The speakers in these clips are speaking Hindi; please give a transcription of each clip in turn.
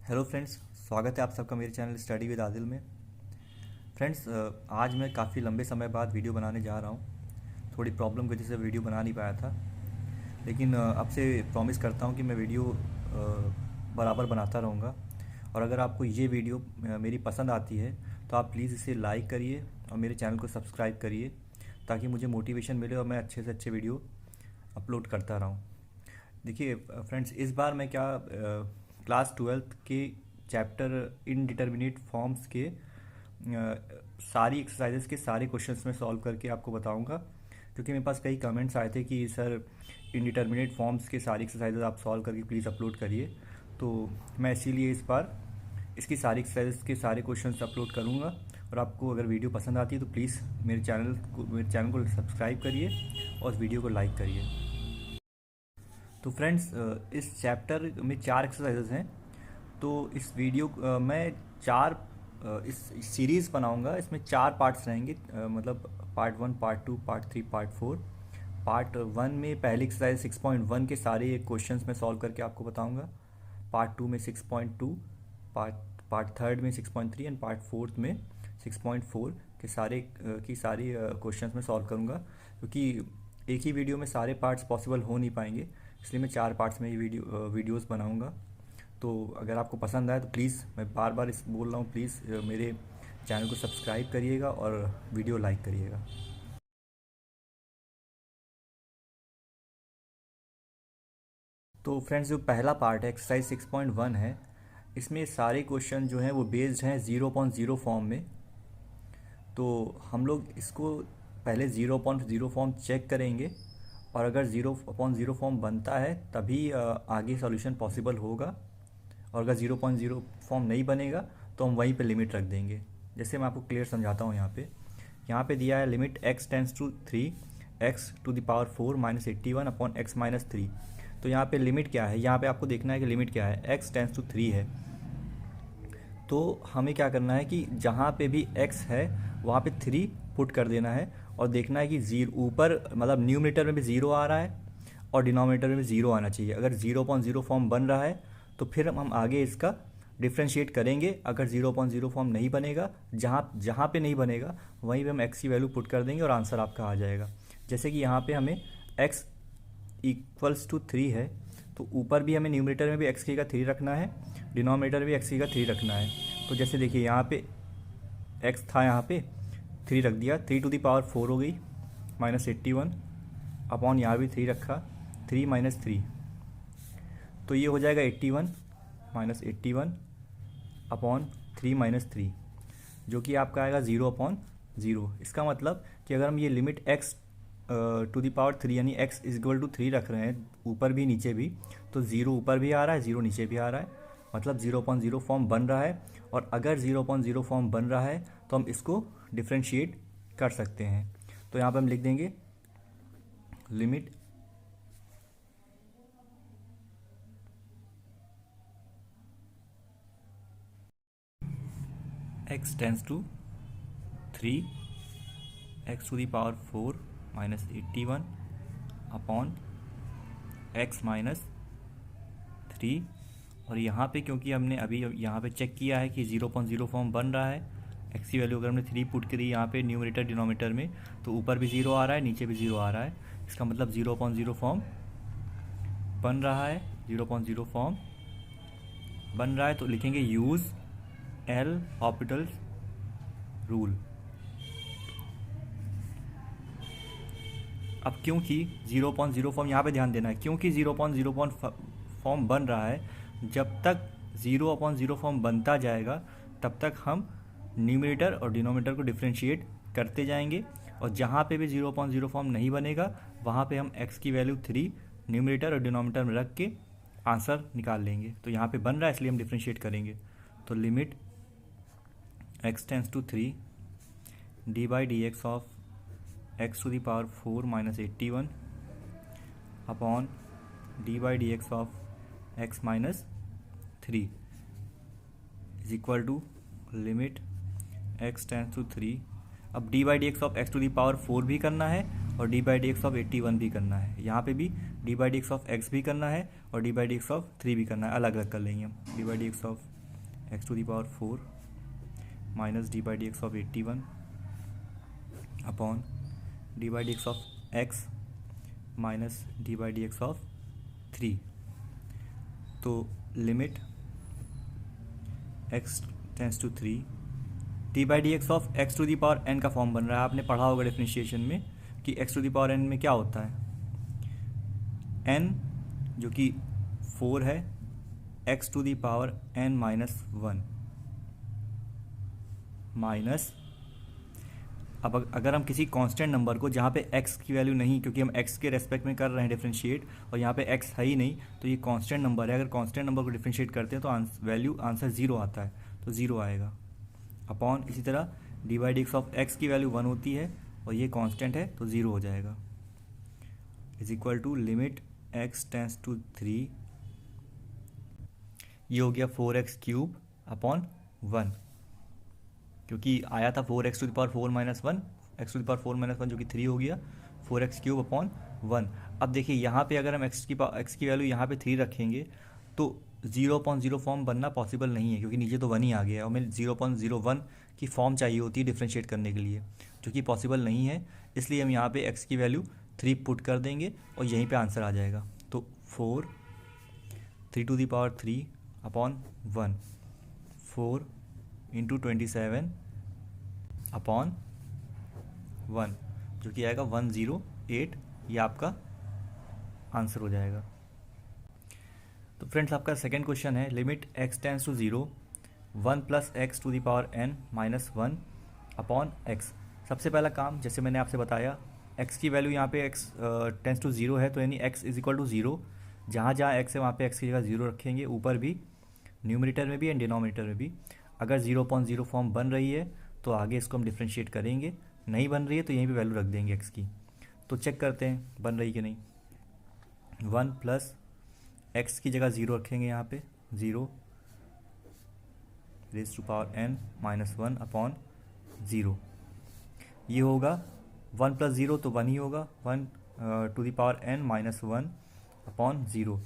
हेलो फ्रेंड्स, स्वागत है आप सबका मेरे चैनल स्टडी विद आदिल में। फ्रेंड्स, आज मैं काफ़ी लंबे समय बाद वीडियो बनाने जा रहा हूँ। थोड़ी प्रॉब्लम की वजह से वीडियो बना नहीं पाया था, लेकिन अब से प्रॉमिस करता हूँ कि मैं वीडियो बराबर बनाता रहूँगा। और अगर आपको ये वीडियो मेरी पसंद आती है तो आप प्लीज़ इसे लाइक करिए और मेरे चैनल को सब्सक्राइब करिए, ताकि मुझे मोटिवेशन मिले और मैं अच्छे से अच्छे वीडियो अपलोड करता रहूँ। देखिए फ्रेंड्स, इस बार मैं क्या क्लास 12th के चैप्टर इनडिटर्मिनेट फॉर्म्स के सारी एक्सरसाइजेस के सारे क्वेश्चंस में सॉल्व करके आपको बताऊंगा, क्योंकि मेरे पास कई कमेंट्स आए थे कि सर इनडिटर्मिनेट फॉर्म्स के सारी एक्सरसाइजेस आप सॉल्व करके प्लीज़ अपलोड करिए। तो मैं इसीलिए इस बार इसकी सारी एक्सरसाइजेस के सारे क्वेश्चंस अपलोड करूँगा। और आपको अगर वीडियो पसंद आती है तो प्लीज़ मेरे चैनल को सब्सक्राइब करिए और इस वीडियो को लाइक करिए। तो फ्रेंड्स, इस चैप्टर में 4 एक्सरसाइजेज हैं। तो इस वीडियो मैं इस सीरीज़ बनाऊंगा। इसमें 4 पार्ट्स रहेंगे, मतलब part 1, part 2, part 3, part 4। Part 1 में पहली एक्सरसाइज 6.1 के सारे क्वेश्चंस मैं सॉल्व करके आपको बताऊंगा। पार्ट 2 में 6.2, पार्ट 3 में 6.3 एंड पार्ट 4 में 6.4 के सारी क्वेश्चंस में सॉल्व करूंगा, क्योंकि एक ही वीडियो में सारे पार्ट्स पॉसिबल हो नहीं पाएंगे, इसलिए मैं 4 पार्ट्स में ये वीडियोस बनाऊंगा। तो अगर आपको पसंद आए तो प्लीज़, मैं बार बार इस बोल रहा हूँ, प्लीज़ मेरे चैनल को सब्सक्राइब करिएगा और वीडियो लाइक करिएगा। तो फ्रेंड्स, जो पहला पार्ट है एक्सरसाइज 6.1 है, इसमें सारे क्वेश्चन जो हैं वो बेस्ड हैं 0.0 फॉर्म में। तो हम लोग इसको पहले 0.0 फॉर्म चेक करेंगे, और अगर 0.0 फॉर्म बनता है तभी आगे सॉल्यूशन पॉसिबल होगा। और अगर 0.0 फॉर्म नहीं बनेगा तो हम वहीं पे लिमिट रख देंगे। जैसे मैं आपको क्लियर समझाता हूँ। यहाँ पे दिया है limit x tends to 3 x to the power 4 minus 81 upon x minus 3। तो यहाँ पे लिमिट क्या है, यहाँ पे आपको देखना है कि लिमिट क्या है। x टेंस टू 3 है, तो हमें क्या करना है कि जहाँ पे भी x है वहाँ पे 3 पुट कर देना है, और देखना है कि जीरो ऊपर, मतलब न्यूमरेटर में भी 0 आ रहा है और डिनोमिनेटर में भी 0 आना चाहिए। अगर 0.0 फॉर्म बन रहा है तो फिर हम आगे इसका डिफ्रेंशिएट करेंगे। अगर 0.0 फॉर्म नहीं बनेगा, जहाँ पे नहीं बनेगा वहीं पे हम x की वैल्यू पुट कर देंगे और आंसर आपका आ जाएगा। जैसे कि यहाँ पे हमें x इक्वल्स टू 3 है, तो ऊपर भी हमें न्यूमरेटर में भी x की का 3 रखना है, डिनोमिनेटर में भी x की का 3 रखना है। तो जैसे देखिए यहाँ पे x था, यहाँ पे 3 रख दिया, 3 टू दी पावर 4 हो गई माइनस 81 अपॉन यहाँ भी 3 रखा, 3 माइनस 3, तो ये हो जाएगा 81 माइनस 81 अपॉन 3 माइनस 3, जो कि आपका आएगा 0 अपॉन 0। इसका मतलब कि अगर हम ये limit x to the power 3 यानी x इज इक्वल टू 3 रख रहे हैं ऊपर भी नीचे भी, तो 0 ऊपर भी आ रहा है, 0 नीचे भी आ रहा है, मतलब 0.0 फॉर्म बन रहा है। और अगर 0.0 फॉर्म बन रहा है तो हम इसको डिफ्रेंशिएट कर सकते हैं। तो यहाँ पर हम लिख देंगे limit x tends to 3 x to the power 4 minus 81 upon x minus 3। और यहाँ पे क्योंकि हमने अभी यहाँ पे चेक किया है कि 0.0 फॉर्म बन रहा है, x की वैल्यू अगर हमने 3 पुट करी यहाँ पे न्यूमरेटर डिनोमिनेटर में, तो ऊपर भी 0 आ रहा है, नीचे भी 0 आ रहा है। इसका मतलब 0.0 फॉर्म बन रहा है। 0.0 फॉर्म बन रहा है तो लिखेंगे यूज़ एल हॉस्पिटल रूल। अब क्योंकि 0.0 फॉर्म, यहाँ पे ध्यान देना है, क्योंकि 0.0 फॉर्म बन रहा है, जब तक 0.0 फॉर्म बनता जाएगा तब तक हम न्यूमरेटर और डिनोमिनेटर को डिफ्रेंशिएट करते जाएंगे। और जहाँ पे भी 0.0 फॉर्म नहीं बनेगा वहाँ पे हम x की वैल्यू 3 न्यूमरेटर और डिनोमिनेटर में रख के आंसर निकाल लेंगे। तो यहाँ पे बन रहा है इसलिए हम डिफ्रेंशिएट करेंगे। तो limit x tends to 3 d by D x of x to the power 4 minus 81 upon D by D x of x minus 3 is equal to limit x tends to 3। अब d by D x of x to the power 4 भी करना है और d by D x of 81 भी करना है। यहाँ पे भी d by D x of x भी करना है और d by D x of 3 भी करना है, अलग अलग कर लेंगे हम। D by D x of x to the power 4 minus d by D x of 81 upon D by D x of x minus d by D x of 3। तो limit x tends to 3 d by D x of x to the power n का फॉर्म बन रहा है। आपने पढ़ा होगा डिफरेंशिएशन में कि x to the power n में क्या होता है, n जो कि 4 है, x to the power n minus 1 minus, अब अगर हम किसी कांस्टेंट नंबर को जहाँ पे x की वैल्यू नहीं, क्योंकि हम x के रेस्पेक्ट में कर रहे हैं डिफरेंशिएट और यहाँ पे x है ही नहीं, तो ये कांस्टेंट नंबर है। अगर कांस्टेंट नंबर को डिफरेंशिएट करते हैं तो वैल्यू आंसर 0 आता है, तो 0 आएगा। अपॉन इसी तरह D by D x of x की वैल्यू 1 होती है और ये कांस्टेंट है तो 0 हो जाएगा। Is equal to limit x tends to 3, ये हो गया 4x क्यूब अपॉन 1, क्योंकि आया था 4x to the power 4 minus 1, x to the power 4 minus 1 जो कि 3 हो गया, 4x क्यूब अपॉन 1। अब देखिए यहाँ पे अगर हम x की वैल्यू यहाँ पे 3 रखेंगे तो 0.0 फॉर्म बनना पॉसिबल नहीं है, क्योंकि नीचे तो 1 ही आ गया है और हमें 0.01 की फॉर्म चाहिए होती है डिफ्रेंशिएट करने के लिए, जो कि पॉसिबल नहीं है। इसलिए हम यहाँ पे x की वैल्यू 3 पुट कर देंगे और यहीं पे आंसर आ जाएगा। तो 3 to the power 3 upon 1, 4 into 27 upon 1, जो कि आएगा 108, ये आपका आंसर हो जाएगा। तो फ्रेंड्स आपका सेकेंड क्वेश्चन है limit x tends to 0 1 plus x to the power n minus 1 upon x। सबसे पहला काम, जैसे मैंने आपसे बताया, x की वैल्यू यहाँ पे x टेंस टू 0 है, तो यानी x इज इक्वल टू 0, जहाँ जहाँ x है वहाँ पे x की जगह 0 रखेंगे, ऊपर भी, न्यूमरेटर में भी एंड डिनोमिनेटर में भी। अगर 0.0 फॉर्म बन रही है तो आगे इसको हम डिफ्रेंशिएट करेंगे, नहीं बन रही है तो यहीं पे वैल्यू रख देंगे x की। तो चेक करते हैं बन रही कि नहीं। 1 प्लस एक्स की जगह 0 रखेंगे, यहाँ पे 0 raise to power n minus 1 upon 0, ये होगा 1 प्लस 0 तो 1 ही होगा, 1 to the power n minus 1 upon 0।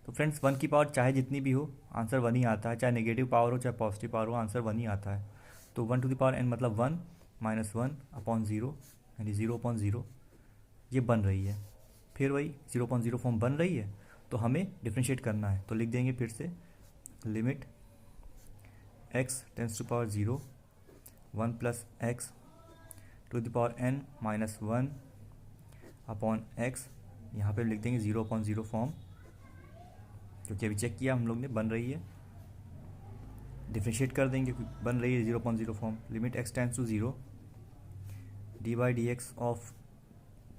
तो फ्रेंड्स 1 की पावर चाहे जितनी भी हो आंसर 1 ही आता है, चाहे नेगेटिव पावर हो चाहे पॉजिटिव पावर हो, आंसर 1 ही आता है। तो 1 टू दी पावर n मतलब 1 माइनस 1 अपॉन 0, यानी 0.0 ये बन रही है। फिर वही 0.0 फॉर्म बन रही है तो हमें डिफ्रेंशिएट करना है, तो लिख देंगे फिर से limit x tends to power 0 1 plus x to the power n minus 1 upon x, यहाँ पे लिख देंगे 0.0 फॉर्म, क्योंकि अभी चेक किया हम लोग ने बन रही है, डिफ्रेंशिएट कर देंगे, बन रही है 0.0 form. Limit x tends to 0 D by D x of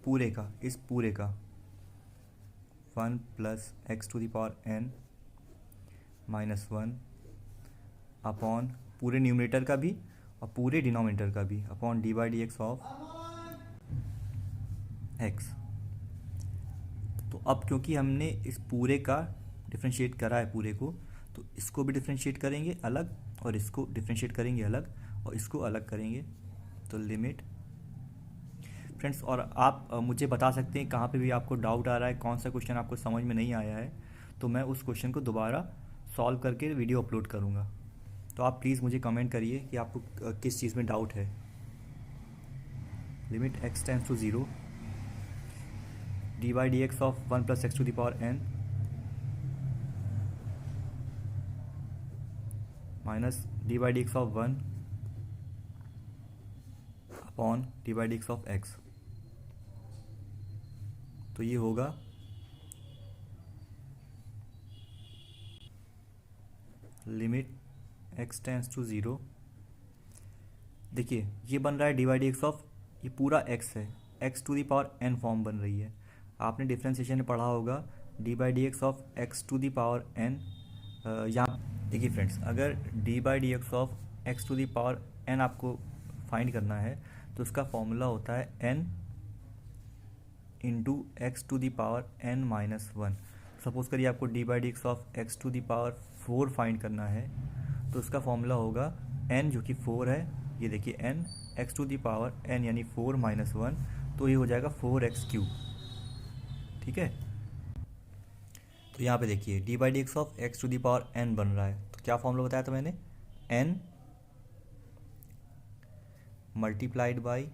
पूरे का, इस पूरे का 1 plus x to the power n minus 1 upon पूरे न्यूमरेटर का भी और पूरे डिनोमिनेटर का भी upon D by D x of x। तो अब क्योंकि हमने इस पूरे का डिफ्रेंशिएट करा है पूरे को, तो इसको भी डिफ्रेंशिएट करेंगे अलग और इसको डिफ्रेंशिएट करेंगे अलग और इसको अलग करेंगे। तो लिमिट फ्रेंड्स, और आप मुझे बता सकते हैं कहाँ पे भी आपको डाउट आ रहा है, कौन सा क्वेश्चन आपको समझ में नहीं आया है, तो मैं उस क्वेश्चन को दोबारा सॉल्व करके वीडियो अपलोड करूँगा। तो आप प्लीज़ मुझे कमेंट करिए कि आपको किस चीज़ में डाउट है। Limit x tends to 0 D by D x of 1 plus x to the power n minus d by D x of 1 upon D by D x of x। तो ये होगा लिमिट x टेंस टू 0, देखिए ये बन रहा है d by D x of, ये पूरा x है, x to the power n form बन रही है। आपने डिफ्रेंशिएशन में पढ़ा होगा d by D x of x to the power n। यहाँ देखिए फ्रेंड्स, अगर d by D x of x to the power n आपको फाइंड करना है तो उसका फॉर्मूला होता है n into x to the power n minus 1। Suppose करिए आपको d by D x of x to the power 4 find करना है, तो उसका फॉर्मूला होगा n जो कि 4 है, ये देखिए n x to the power n यानी 4 माइनस 1, तो ये हो जाएगा 4x क्यूब। ठीक है, तो यहाँ पे देखिए D by D x of x to the power n बन रहा है, तो क्या फॉर्मूला बताया था मैंने, n मल्टीप्लाइड बाई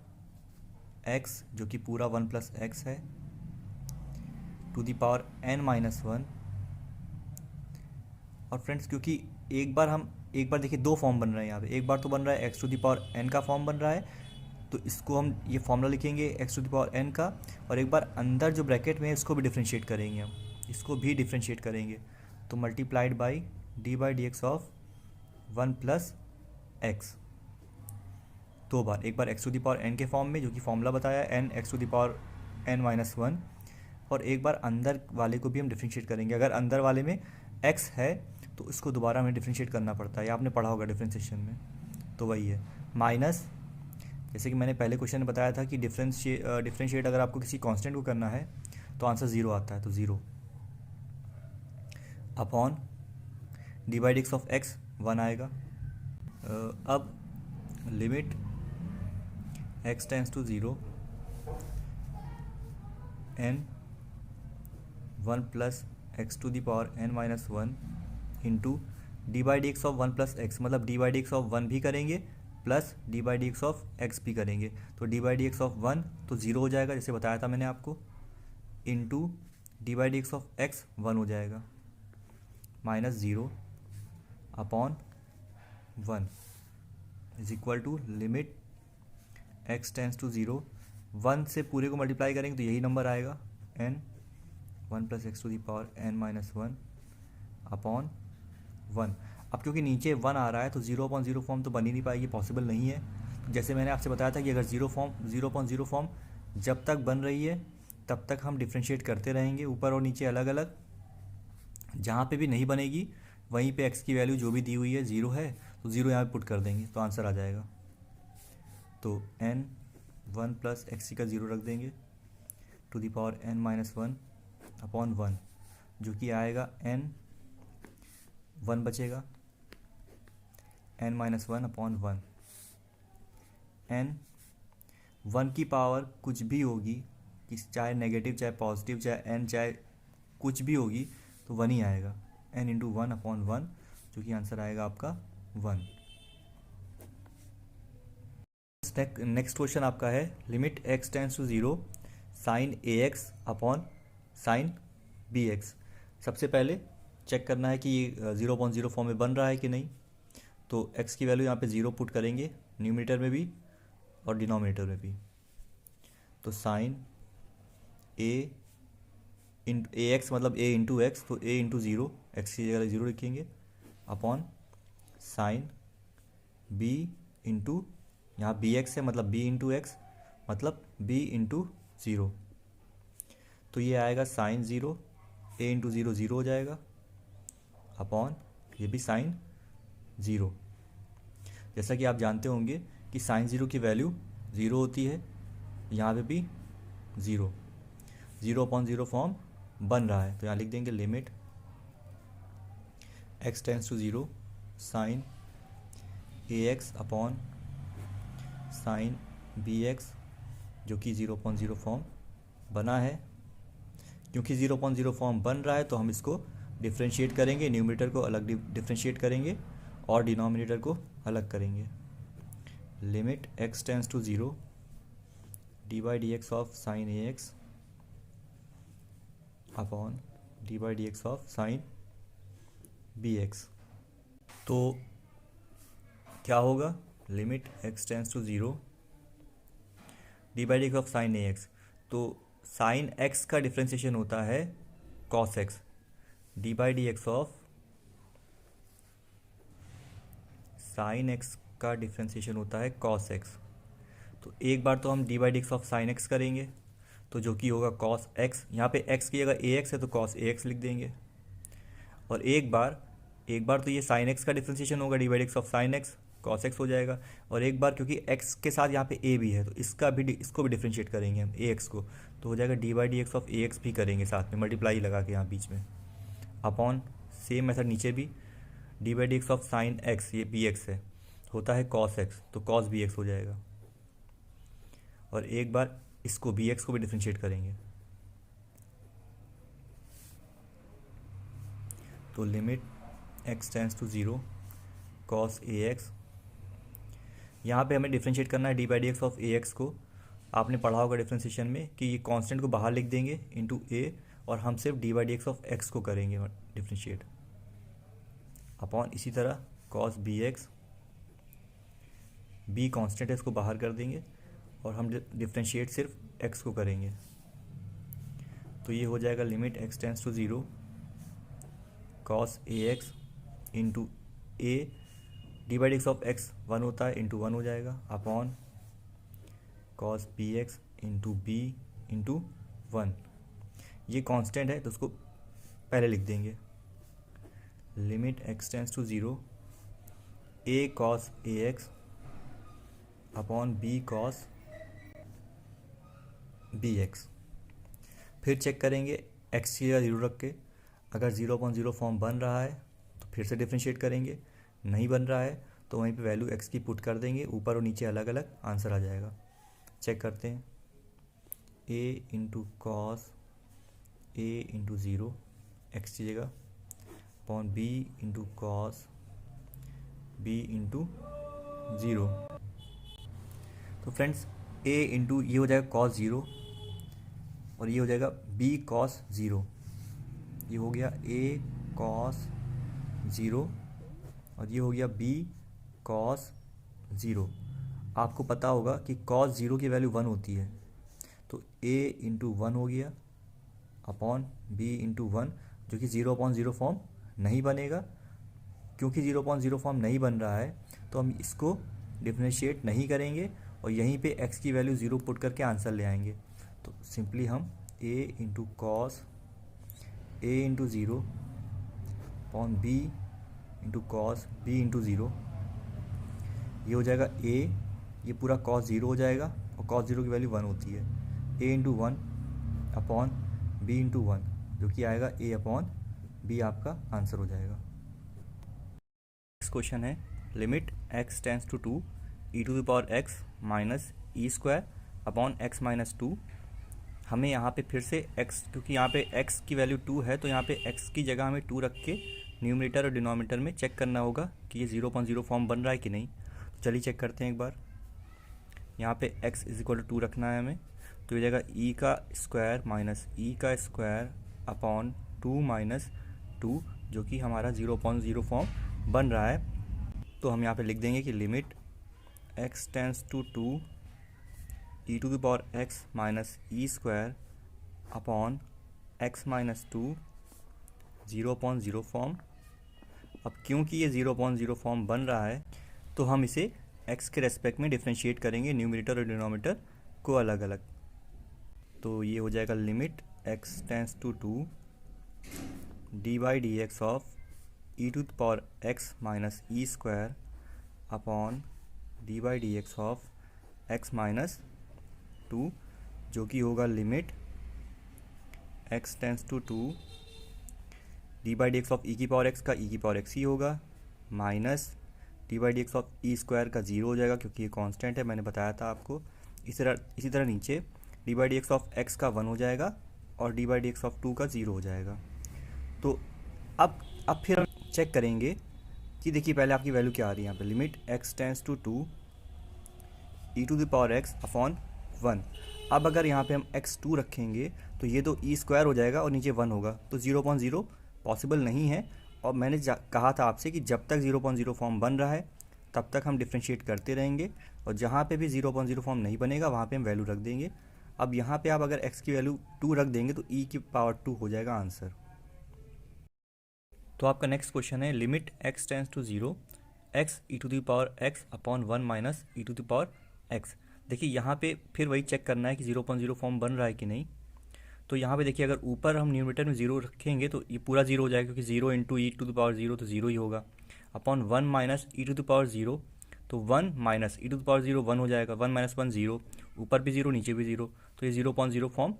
x, जो कि पूरा 1 प्लस एक्स है, to the power n minus one. और फ्रेंड्स क्योंकि एक बार देखिए दो फॉर्म बन रहे हैं यहाँ पे, एक बार तो बन रहा है x to the power n का फॉर्म बन रहा है, तो इसको हम ये फॉर्मूला लिखेंगे x to the power n का, और एक बार अंदर जो ब्रैकेट में है इसको भी डिफ्रेंशिएट करेंगे, हम इसको भी डिफ्रेंशिएट करेंगे, तो multiplied by D x of 1 plus x, दो बार, एक बार x to the power n के फॉर्म में जो कि फॉर्मूला बताया n x to the power n minus one, और एक बार अंदर वाले को भी हम डिफ्रेंशिएट करेंगे। अगर अंदर वाले में x है तो इसको दोबारा हमें डिफ्रेंशिएट करना पड़ता है, आपने पढ़ा होगा डिफ्रेंशिएशन में, तो वही है माइनस, जैसे कि मैंने पहले क्वेश्चन में बताया था कि डिफ्रेंशिएट अगर आपको किसी कांस्टेंट को करना है तो आंसर ज़ीरो आता है, तो zero upon D by D x of x 1 आएगा। अब limit x tends to zero n 1 plus x to the power n minus one into D by D x of 1 plus X, मतलब D by D x of 1 भी करेंगे plus D by D x of X भी करेंगे, तो D by D x of 1 तो ज़ीरो हो जाएगा जैसे बताया था मैंने आपको, into D by D x of x 1 हो जाएगा, minus zero upon 1 is equal to limit x tends to zero, 1 से पूरे को मल्टीप्लाई करेंगे तो यही नंबर आएगा n 1 plus x to the power n minus one upon 1। अब क्योंकि नीचे 1 आ रहा है तो 0/0 फॉर्म तो बन ही नहीं पाएगी, पॉसिबल नहीं है। जैसे मैंने आपसे बताया था कि अगर 0/0 फॉर्म जब तक बन रही है तब तक हम डिफ्रेंशिएट करते रहेंगे ऊपर और नीचे अलग अलग, जहाँ पे भी नहीं बनेगी वहीं पे x की वैल्यू जो भी दी हुई है 0 है तो 0 यहाँ पे पुट कर देंगे तो आंसर आ जाएगा। तो n 1 प्लस एक्स का 0 रख देंगे to the power n minus one upon 1, जो कि आएगा n 1 बचेगा n minus one upon 1, n 1 की पावर कुछ भी होगी कि चाहे नेगेटिव चाहे पॉजिटिव चाहे n चाहे कुछ भी होगी तो 1 ही आएगा, n इंटू 1 अपॉन 1, जो कि आंसर आएगा आपका 1। नेक्स्ट क्वेश्चन आपका है limit x tends to zero sine a x upon sine b x. सबसे पहले चेक करना है कि ये 0/0 फॉर्म में बन रहा है कि नहीं, तो x की वैल्यू यहाँ पे 0 पुट करेंगे न्यूमरेटर में भी और डिनोमिनेटर में भी, तो साइन ए एक्स मतलब a इंटू एक्स, तो a इंटू ज़ीरो, एक्स की जगह 0 लिखेंगे अपॉन साइन b इंटू यहाँ बी एक्स है मतलब b इंटू एक्स मतलब b इंटू ज़ीरो, तो ये आएगा sine zero, a into zero 0 हो जाएगा अपॉन ये भी साइन ज़ीरो। जैसा कि आप जानते होंगे कि साइन ज़ीरो की वैल्यू 0 होती है, यहाँ पे भी 0/0 फॉर्म बन रहा है, तो यहाँ लिख देंगे limit x tends to zero sine a x upon sine b x, जो कि 0/0 फॉर्म बना है। क्योंकि 0/0 फॉर्म बन रहा है तो हम इसको डिफ्रेंशिएट करेंगे, न्यूमरेटर को अलग डिफ्रेंशिएट करेंगे और डिनोमिनेटर को अलग करेंगे। Limit x tends to zero d by D x of sine a x upon D by D x of sine b x, तो क्या होगा limit x tends to zero d by D x of sine a x, तो साइन x का डिफ्रेंशिएशन होता है cos x, d by D x of sine x का डिफ्रेंशिएशन होता है कॉस x, तो एक बार तो हम d by D x of sine x करेंगे तो जो कि होगा कॉस x, यहाँ पे x की जगह ए एक्स है तो कॉस ए एक्स लिख देंगे, और एक बार तो ये साइन x का डिफ्रेंशिएशन होगा d by D x of sine x cos x हो जाएगा, और एक बार क्योंकि x के साथ यहाँ पे a भी है तो इसको भी डिफ्रेंशिएट करेंगे हम ए एक्स को, तो हो जाएगा d by D x of a x भी करेंगे साथ में मल्टीप्लाई लगा के यहाँ बीच में अपॉन सेम मेथड नीचे भी d by D x of sine x, ये बी एक्स है होता है कॉस x तो कॉस बी एक्स हो जाएगा, और एक बार इसको बी एक्स को भी डिफ्रेंशिएट करेंगे, तो limit x tends to zero cos a x. यहाँ पे हमें डिफ्रेंशिएट करना है d by D x of a x को। आपने पढ़ा होगा डिफ्रेंशिएशन में कि ये कांस्टेंट को बाहर लिख देंगे इनटू ए, और हम सिर्फ d by D x of x को करेंगे डिफ्रेंशिएट अपॉन इसी तरह cos b x. B constant है, इसको बाहर कर देंगे और हम डिफ्रेंशिएट सिर्फ एक्स को करेंगे। तो ये हो जाएगा limit x tends to zero cos a x into a d by D x of x 1 होता है इंटू 1 हो जाएगा upon cos b x into b into 1। ये कांस्टेंट है तो उसको पहले लिख देंगे। Limit x tends to zero a cos a x upon b cos b x. फिर चेक करेंगे एक्स की जगह ज़ीरो रख के, अगर 0.0 फॉर्म बन रहा है तो फिर से डिफ्रेंशिएट करेंगे, नहीं बन रहा है तो वहीं पे वैल्यू एक्स की पुट कर देंगे, ऊपर और नीचे अलग अलग आंसर आ जाएगा। चेक करते हैं। A into cos a into zero x की जगह upon b into cos b into zero. तो फ्रेंड्स ए इंटू ये हो जाएगा कॉस ज़ीरो और ये हो जाएगा बी कॉस ज़ीरो। ये हो गया ए कॉस ज़ीरो और ये हो गया बी कॉस ज़ीरो। आपको पता होगा कि कॉस ज़ीरो की वैल्यू 1 होती है, तो ए इंटू 1 हो गया अपॉन बी इंटू 1, जो कि 0.0 फॉर्म नहीं बनेगा। क्योंकि 0.0 फॉर्म नहीं बन रहा है तो हम इसको डिफरेंशिएट नहीं करेंगे और यहीं पे x की वैल्यू 0 पुट करके आंसर ले आएंगे। तो सिंपली हम a into cos a into zero upon b into cos b into zero, ये हो जाएगा a, ये पूरा कॉस ज़ीरो हो जाएगा और कॉस ज़ीरो की वैल्यू 1 होती है। a into 1 upon b into 1, जो कि आएगा a अपॉन b, आपका आंसर हो जाएगा। नेक्स्ट क्वेश्चन है limit x tends to 2 e to the power x minus E square upon x minus 2। हमें यहाँ पे फिर से x, क्योंकि यहाँ पे x की वैल्यू 2 है तो यहाँ पे x की जगह हमें 2 रख के न्यूमरेटर और डिनोमिनेटर में चेक करना होगा कि ये 0.0 फॉर्म बन रहा है कि नहीं। तो चलिए चेक करते हैं एक बार। यहाँ पे x इज इक्वल टू 2 रखना है हमें, तो ये जगह e का स्क्वायर माइनस e का स्क्वायर अपॉन 2 माइनस 2, जो कि हमारा 0.0 फॉर्म बन रहा है। तो हम यहाँ पे लिख देंगे कि limit x tends to 2 e to the power x minus E square upon x minus 2 0.0 form. अब क्योंकि ये 0.0 फॉर्म बन रहा है तो हम इसे x के रेस्पेक्ट में डिफ्रेंशिएट करेंगे, न्यूमरेटर और डिनोमिनेटर को अलग अलग। तो ये हो जाएगा limit x tends to 2 D by D x of E to the power x minus E square upon D by D x of x minus 2, जो कि होगा limit x tends to 2 D by D x of E की पावर x का ई की पावर x ही होगा, minus d by D x of E square का 0 हो जाएगा क्योंकि ये कांस्टेंट है, मैंने बताया था आपको। इसी तरह नीचे D by D x of x का 1 हो जाएगा और d by D x of 2 का 0 हो जाएगा। तो अब फिर हम चेक करेंगे कि देखिए पहले आपकी वैल्यू क्या आ रही है यहाँ पे। Limit x tends to 2 e to the power x upon 1। अब अगर यहाँ पे हम x2 रखेंगे तो ये तो ई स्क्वायर हो जाएगा और नीचे 1 होगा, तो 0.0 पॉसिबल नहीं है। और मैंने कहा था आपसे कि जब तक 0.0 फॉर्म बन रहा है तब तक हम डिफ्रेंशिएट करते रहेंगे और जहाँ पे भी 0.0 फॉर्म नहीं बनेगा वहाँ पे हम वैल्यू रख देंगे। अब यहाँ पे आप अगर x की वैल्यू 2 रख देंगे तो e की पावर 2 हो जाएगा आंसर। तो आपका नेक्स्ट क्वेश्चन है limit x tends to 0 x e to the power x upon 1 minus E to the power x। देखिए यहाँ पे फिर वही चेक करना है कि 0.0 फॉर्म बन रहा है कि नहीं। तो यहाँ पे देखिए अगर ऊपर हम न्यूमरेटर में 0 रखेंगे तो ये पूरा 0 हो जाएगा, क्योंकि 0 into e to the power 0 तो 0 ही होगा, upon 1 minus E to the power 0, तो 1 minus E to the power 0 1 हो जाएगा, 1 माइनस 1 0, ऊपर भी 0 नीचे भी 0, तो ये 0.0 फॉर्म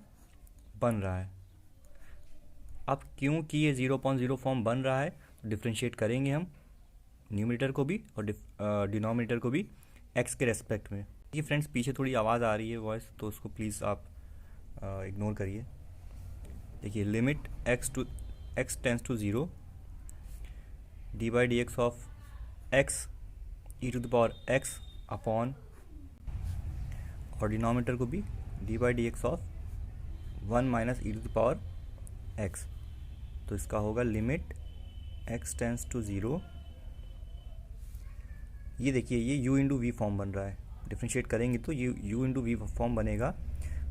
बन रहा है। अब क्योंकि ये 0.0 फॉर्म बन रहा है तो डिफ्रेंशिएट करेंगे हम न्यूमरेटर को भी और डिनोमिनेटर को भी x के रेस्पेक्ट में। ये फ्रेंड्स पीछे थोड़ी आवाज़ आ रही है वॉइस, तो उसको प्लीज़ आप इग्नोर करिए। देखिए limit x tends to 0 D by D x of x e to the power x upon, और डिनोमिनेटर को भी d by D x of 1 minus E to the power x. तो इसका होगा limit x tends to zero. ये देखिए ये u इंटू वी फॉर्म बन रहा है, डिफ्रेंशिएट करेंगे तो u इंटू वी फॉर्म बनेगा।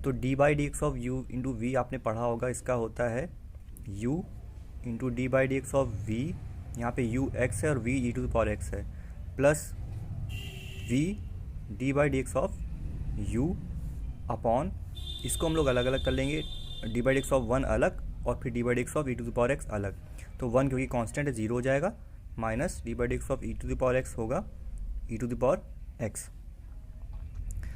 तो D by D x of u into v आपने पढ़ा होगा, इसका होता है u into D by D x of v, यहाँ पे u x है और v e to the power x है, plus v d by D x of u upon, इसको हम लोग अलग अलग कर लेंगे, d by D x of 1 अलग और फिर d by D x of E to the power x अलग। तो 1 क्योंकि कांस्टेंट है 0 हो जाएगा, minus d by D x of E to the power x होगा e to the power x.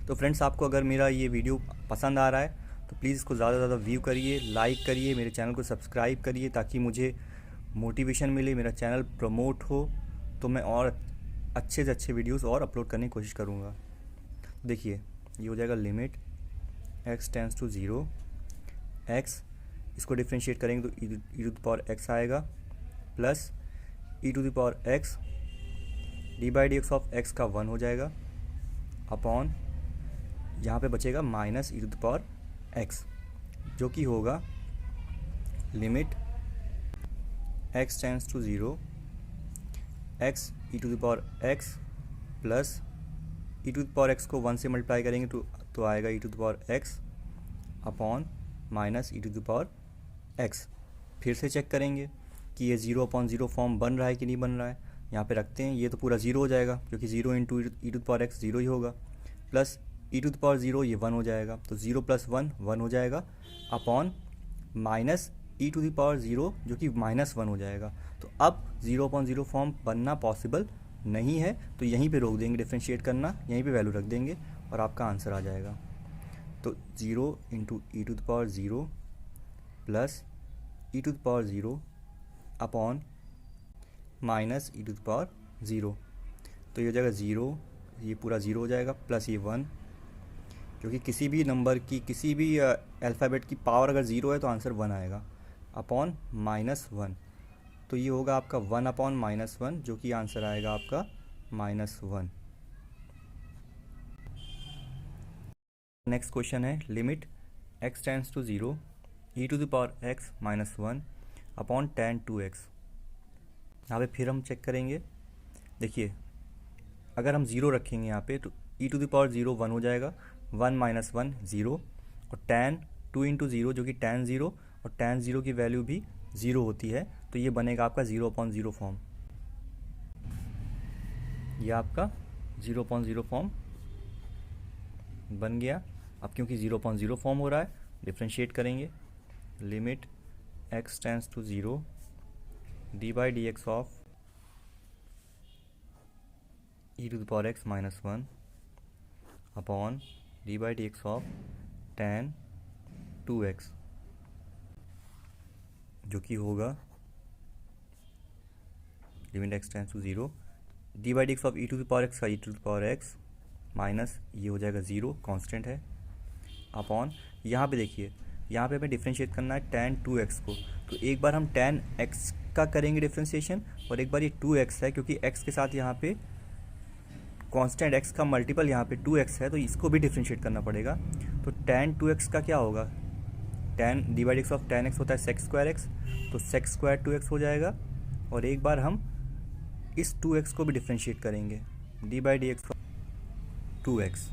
तो फ्रेंड्स आपको अगर मेरा ये वीडियो पसंद आ रहा है तो प्लीज़ इसको ज़्यादा से ज़्यादा व्यू करिए, लाइक करिए, मेरे चैनल को सब्सक्राइब करिए ताकि मुझे मोटिवेशन मिले, मेरा चैनल प्रमोट हो, तो मैं और अच्छे से अच्छे वीडियोस और अपलोड करने की कोशिश करूँगा। देखिए ये हो जाएगा limit x tends to zero, x इसको डिफ्रेंशिएट करेंगे तो e to the power x आएगा, plus e to the power x d by D x of x का 1 हो जाएगा, अपॉन यहाँ पे बचेगा minus E to the power x, जो कि होगा limit x tends to zero, x e to the power x plus e to the power x को 1 से मल्टीप्लाई करेंगे तो आएगा ई to the power x upon minus E to the power X. फिर से चेक करेंगे कि ये 0/0 फॉर्म बन रहा है कि नहीं बन रहा है। यहाँ पे रखते हैं, ये तो पूरा 0 हो जाएगा क्योंकि 0 into e to the power x 0 ही होगा, plus e to the power 0 ये 1 हो जाएगा, तो 0 प्लस 1 1 हो जाएगा, upon minus E to the power 0 जो कि -1 हो जाएगा। तो अब 0/0 फॉर्म बनना पॉसिबल नहीं है, तो यहीं पे रोक देंगे डिफ्रेंशिएट करना, यहीं पे वैल्यू रख देंगे और आपका आंसर आ जाएगा। तो 0 into e to the power 0 plus e to the power 0 upon minus E to the power 0, तो ये हो जाएगा 0, ये पूरा 0 हो जाएगा, प्लस ये 1, क्योंकि किसी भी नंबर की किसी भी अल्फ़ाबेट की पावर अगर 0 है तो आंसर 1 आएगा, अपॉन -1, तो ये होगा आपका 1 अपॉन -1, जो कि आंसर आएगा आपका -1। नेक्स्ट क्वेश्चन है limit x tends to 0 E to the power x -1 upon tan 2x। यहाँ पे फिर हम चेक करेंगे, देखिए अगर हम 0 रखेंगे यहाँ पे तो ई टू द पावर 0 1 हो जाएगा, 1 - 1 0, और tan 2 इंटू 0 जो कि tan 0, और tan 0 की वैल्यू भी 0 होती है, तो ये बनेगा आपका 0/0 फॉर्म। ये आपका 0/0 फॉर्म बन गया। अब क्योंकि 0/0 फॉर्म हो रहा है, डिफ्रेंशिएट करेंगे, limit x tends to 0 D by D x of E to the power x -1 upon D by D x of tan 2x, जो कि होगा limit x tends to 0 D by D x of E to the power x का E to the power x minus ये हो जाएगा 0, कांस्टेंट है, अपॉन यहाँ पे देखिए यहाँ पे हमें डिफ्रेंशिएट करना है tan 2x को, तो एक बार हम tan x का करेंगे डिफ्रेंशिएशन और एक बार ये 2x है, क्योंकि x के साथ यहाँ पे कांस्टेंट x का मल्टीपल यहाँ पे 2x है, तो इसको भी डिफ्रेंशिएट करना पड़ेगा। तो tan 2x का क्या होगा, tan D by D x of tan x होता है sec²x, तो sec² 2x हो जाएगा, और एक बार हम इस 2x को भी डिफ्रेंशिएट करेंगे, d by D x 2x,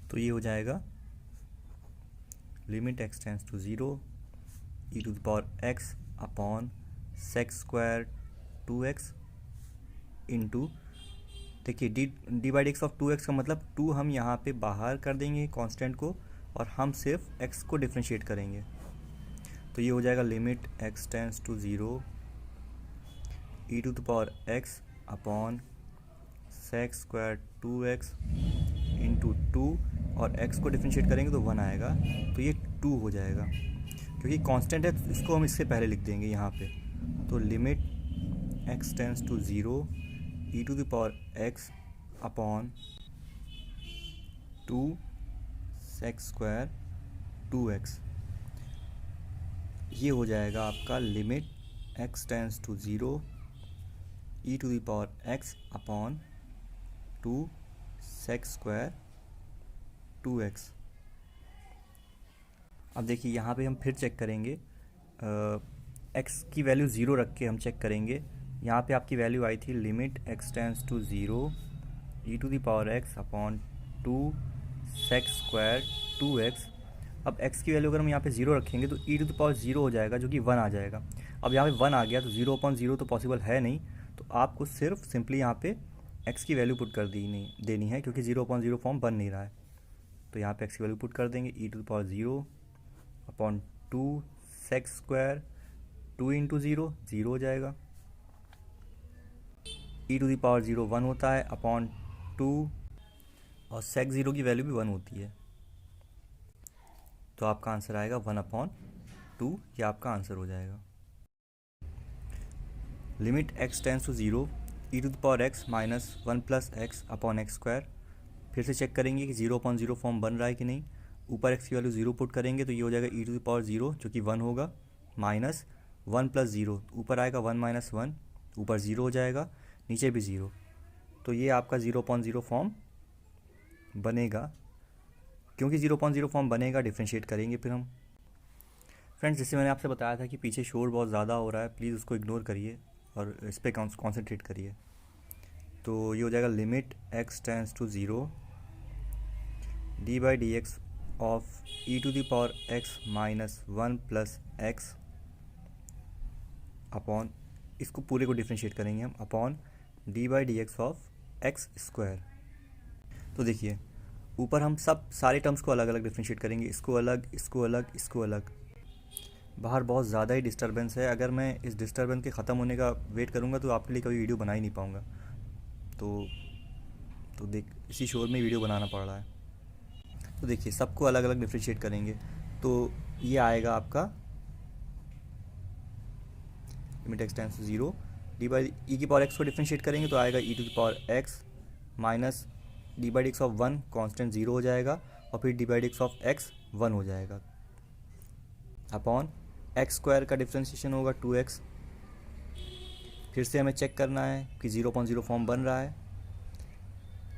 तो ये हो जाएगा limit x tends to 0 E to the power x upon sec² 2x into, देखिए D by D x of 2x का मतलब 2 हम यहाँ पे बाहर कर देंगे कांस्टेंट को, और हम सिर्फ x को डिफ्रेंशिएट करेंगे, तो ये हो जाएगा limit x tends to 0 E to the power x upon sec² 2x into 2, और x को डिफ्रेंशिएट करेंगे तो 1 आएगा, तो ये 2 हो जाएगा, क्योंकि कांस्टेंट है तो इसको हम इससे पहले लिख देंगे यहाँ पे। तो limit x tends to 0 E to the power x upon 2 sec² 2x, ये हो जाएगा आपका limit x tends to 0 E to the power x upon 2 sec square 2x। अब देखिए यहाँ पे हम फिर चेक करेंगे, x की वैल्यू ज़ीरो रख के हम चेक करेंगे। यहाँ पे आपकी वैल्यू आई थी limit x tends to zero e to the power x upon 2 sec square 2x। अब x की वैल्यू अगर हम यहाँ पे ज़ीरो रखेंगे तो e to the power zero हो जाएगा, जो कि 1 आ जाएगा। अब यहाँ पे 1 आ गया तो 0 अपॉन ज़ीरो तो पॉसिबल है नहीं, तो आपको सिर्फ सिंपली यहाँ पे x की वैल्यू पुट कर देनी है, क्योंकि 0 अपॉन ज़ीरो फॉर्म बन नहीं रहा है। तो यहाँ पे x की वैल्यू पुट कर देंगे, ई to the power zero upon 2 sec square 2 into zero zero हो जाएगा। ई टू द पावर ज़ीरो 1 होता है अपॉन 2, और सेक ज़ीरो की वैल्यू भी 1 होती है। तो आपका आंसर आएगा 1 अपॉन 2, ये आपका आंसर हो जाएगा। Limit x tends to zero e to the power x minus 1 plus x upon x square. फिर से चेक करेंगे कि 0 अपॉन ज़ीरो फॉर्म बन रहा है कि नहीं। ऊपर x की वैल्यू 0 पुट करेंगे तो ये हो जाएगा ई टू द पावर ज़ीरो, जो कि 1 होगा, माइनस 1 प्लस ज़ीरो, ऊपर आएगा 1 माइनस 1, ऊपर 0 हो जाएगा, नीचे भी 0। तो ये आपका 0 अपॉन ज़ीरो फॉर्म बनेगा। क्योंकि 0 अपॉन ज़ीरो फॉर्म बनेगा, डिफ्रेंशिएट करेंगे फिर हम। फ्रेंड्स, जैसे मैंने आपसे बताया था कि पीछे शोर बहुत ज़्यादा हो रहा है, प्लीज़ उसको इग्नोर करिए और इस पर कॉन्सेंट्रेट करिए। तो ये हो जाएगा limit x tends to zero d by D x of E to the power x minus 1 plus x upon, इसको पूरे को डिफ्रेंशिएट करेंगे हम, upon D by D x of x square. तो देखिए ऊपर हम सब सारे टर्म्स को अलग अलग डिफ्रेंशिएट करेंगे, इसको अलग, इसको अलग, इसको अलग। बाहर बहुत ज़्यादा ही डिस्टर्बेंस है, अगर मैं इस डिस्टर्बेंस के ख़त्म होने का वेट करूँगा तो आपके लिए कभी वीडियो बना ही नहीं पाऊँगा। तो देख, इसी शोर में वीडियो बनाना पड़ रहा है। तो देखिए सबको अलग अलग डिफ्रेंशिएट करेंगे, तो ये आएगा आपका limit x tends to zero d by e की पावर एक्स को डिफ्रेंशिएट करेंगे तो आएगा ई to the power x minus d by D x of 1, constant 0 हो जाएगा, और फिर d by D x of x 1 हो जाएगा, अपॉन एक्स स्क्वायर का डिफ्रेंशिएशन होगा 2x। फिर से हमें चेक करना है कि 0 अपॉन ज़ीरो फॉर्म बन रहा है।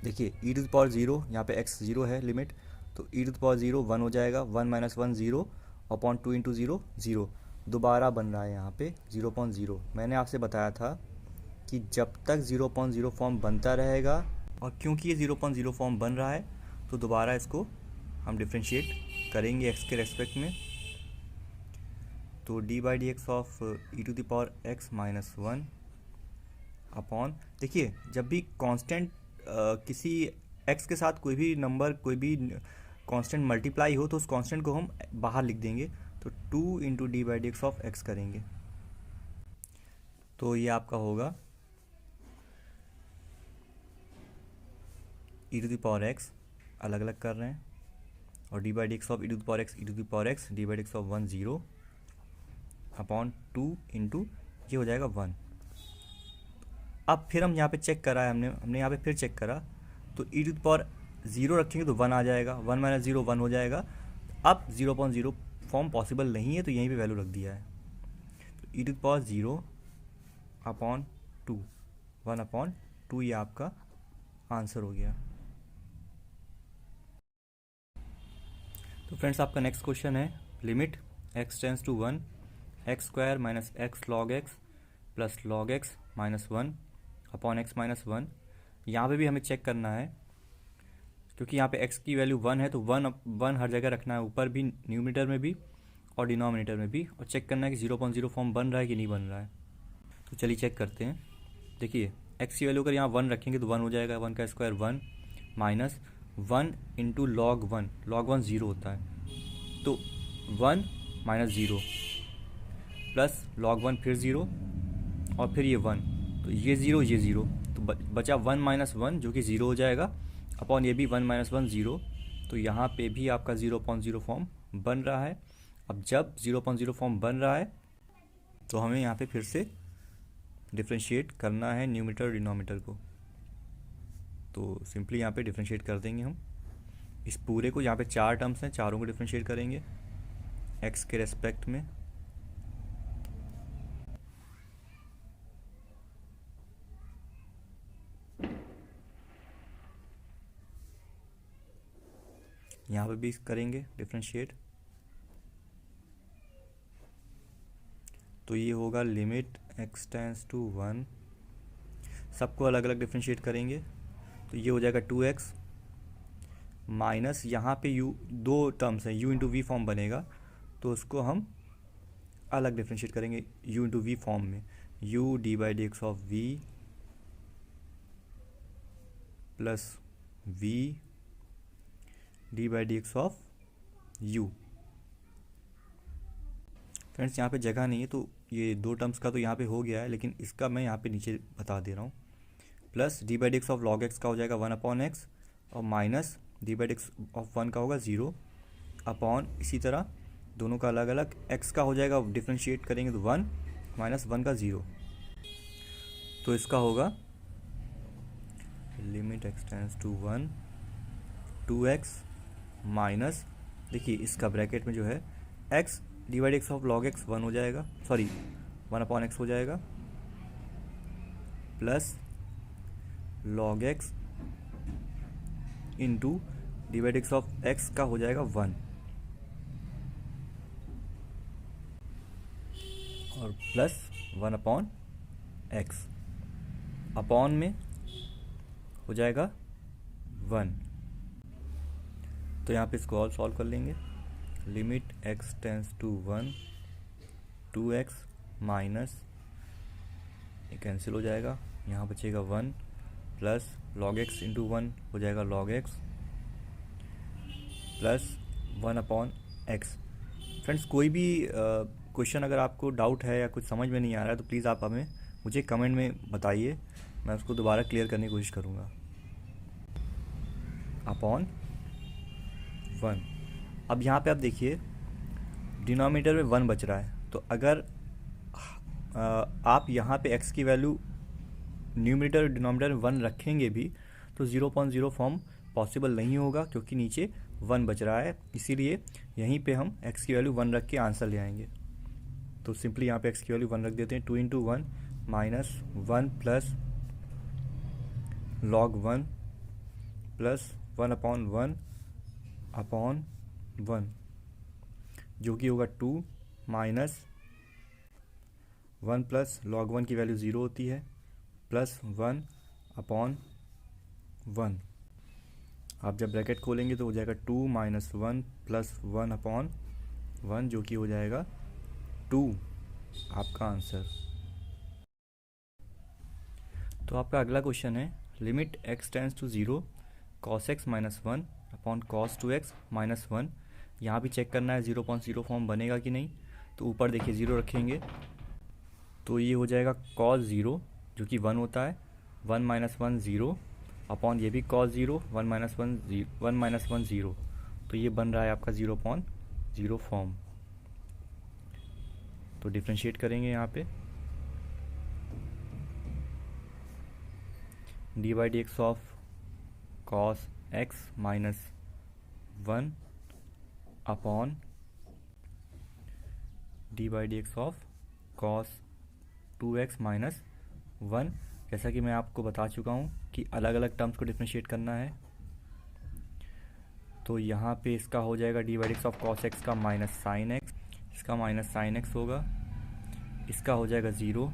देखिए ई टू द पावर ज़ीरो, यहाँ पे x 0 है लिमिट, तो e to the power zero 1 हो जाएगा, 1 minus 1 0 upon 2 into zero zero, दोबारा बन रहा है यहाँ पे 0 अपॉन ज़ीरो। मैंने आपसे बताया था कि जब तक 0 अपॉन ज़ीरो फॉर्म बनता रहेगा, और क्योंकि ये 0 अपॉन ज़ीरो फॉर्म बन रहा है तो दोबारा इसको हम डिफ्रेंशिएट करेंगे x के रेस्पेक्ट में। तो D by D x of E to the power x minus 1 upon, देखिए जब भी कांस्टेंट किसी x के साथ कोई भी नंबर, कोई भी कांस्टेंट मल्टीप्लाई हो तो उस कांस्टेंट को हम बाहर लिख देंगे, तो 2 into D by D x of x करेंगे। तो ये आपका होगा e to the power x, अलग अलग कर रहे हैं, और d by D x of E to the power x, e to the power x d by D x of 1 0 upon 2 into, ये हो जाएगा 1। अब फिर हम यहाँ पे चेक करा है, हमने यहाँ पे फिर चेक करा, तो ई टू द पावर 0 रखेंगे तो 1 आ जाएगा, 1 माइनस 0 1 हो जाएगा। अब 0 अपॉन ज़ीरो फॉर्म पॉसिबल नहीं है, तो यहीं पे वैल्यू रख दिया है, तो e to the power 0 upon 2, 1 upon 2, ये आपका आंसर हो गया। तो फ्रेंड्स, आपका नेक्स्ट क्वेश्चन है limit x tends to 1 x square minus x log x plus log x minus 1 upon x minus 1। यहाँ पे भी हमें चेक करना है, क्योंकि यहाँ पे x की वैल्यू 1 है तो 1 हर जगह रखना है, ऊपर भी, न्यूमरेटर में भी और डिनोमिनेटर में भी, और चेक करना है कि 0 अपॉन ज़ीरो फॉर्म बन रहा है कि नहीं बन रहा है। तो चलिए चेक करते हैं। देखिए x की वैल्यू अगर यहाँ 1 रखेंगे तो 1 हो जाएगा, 1 का square 1 minus 1 into log 1, log 1 0 होता है, तो 1 माइनस 0 प्लस लॉग 1 फिर 0 और फिर ये 1, तो ये 0 ये 0, तो बचा 1 माइनस 1 जो कि 0 हो जाएगा, अपॉन ये भी 1 माइनस 1 0। तो यहाँ पे भी आपका 0 अपॉन ज़ीरो फॉर्म बन रहा है। अब जब 0 अपॉन ज़ीरो फॉर्म बन रहा है तो हमें यहाँ पे फिर से डिफ्रेंशिएट करना है न्यूमरेटर और डिनोमिनेटर को। तो सिंपली यहाँ पे डिफ्रेंशिएट कर देंगे हम इस पूरे को। यहाँ पे 4 टर्म्स हैं, चारों को डिफ्रेंशिएट करेंगे x के रेस्पेक्ट में। यहाँ पे भी करेंगे डिफ्रेंशिएट, तो ये होगा लिमिट x टेंस टू 1, सबको अलग अलग डिफ्रेंशिएट करेंगे तो ये हो जाएगा 2x माइनस, यहाँ पे u दो टर्म्स हैं, u इंटू वी फॉर्म बनेगा तो उसको हम अलग डिफ्रेंशिएट करेंगे u इंटू वी फॉर्म में, u d by D x of v plus v d by D x of u। Friends यहाँ पे जगह नहीं है तो ये दो टर्म्स का तो यहाँ पे हो गया है, लेकिन इसका मैं यहाँ पे नीचे बता दे रहा हूँ। Plus D by D x of log x का हो जाएगा 1/x और minus d by D x of 1 का होगा 0 अपॉन, इसी तरह दोनों का अलग अलग, x का हो जाएगा डिफ्रेंशिएट करेंगे तो 1 माइनस 1 का 0, तो इसका होगा limit x tends to 1 2x minus, देखिए इसका ब्रैकेट में जो है x divide x of log x 1 हो जाएगा, सॉरी 1/x हो जाएगा, plus log x into divide x of x का हो जाएगा 1 और प्लस 1/x अपॉन में हो जाएगा 1। तो यहाँ पे इसको और सॉल्व कर लेंगे, limit x tends to 1 2x minus, ये कैंसिल हो जाएगा, यहाँ बचेगा 1 प्लस log x इंटू 1 हो जाएगा log x plus 1/x। Friends कोई भी क्वेश्चन अगर आपको डाउट है या कुछ समझ में नहीं आ रहा है तो प्लीज़ आप हमें मुझे कमेंट में बताइए, मैं उसको दोबारा क्लियर करने की कोशिश करूँगा। अपॉन 1, अब यहाँ पे आप देखिए डिनोमिनेटर में 1 बच रहा है, तो अगर आप यहाँ पे x की वैल्यू न्यूमरेटर और डिनोमिनेटर में 1 रखेंगे भी तो 0.0 फॉर्म पॉसिबल नहीं होगा, क्योंकि नीचे 1 बच रहा है, इसीलिए यहीं पे हम x की वैल्यू 1 रख के आंसर ले आएंगे। तो सिंपली यहाँ पे x की वैल्यू 1 रख देते हैं, 2 into 1 minus 1 plus log 1 plus 1/1 upon 1 जो कि होगा 2 माइनस 1 प्लस log 1 की वैल्यू 0 होती है प्लस 1/1। आप जब ब्रैकेट खोलेंगे तो हो जाएगा 2 माइनस 1 प्लस 1/1 जो कि हो जाएगा 2, आपका आंसर। तो आपका अगला क्वेश्चन है limit x tends to 0 cos x minus 1 upon cos 2x minus 1। यहाँ भी चेक करना है 0.0 फॉर्म बनेगा कि नहीं, तो ऊपर देखिए 0 रखेंगे तो ये हो जाएगा cos 0 जो कि 1 होता है, 1 माइनस 1 0 अपॉन ये भी cos 0 1 माइनस 1 0, तो ये बन रहा है आपका 0.0 फॉर्म। तो डिफ्रेंशिएट करेंगे यहाँ पे, D by D x of cos x minus 1 upon D by D x of cos 2x minus 1। जैसा कि मैं आपको बता चुका हूँ कि अलग अलग टर्म्स को डिफ्रेंशिएट करना है, तो यहाँ पे इसका हो जाएगा d by D x of cos x का माइनस साइन x, इसका माइनस साइन x होगा, इसका हो जाएगा 0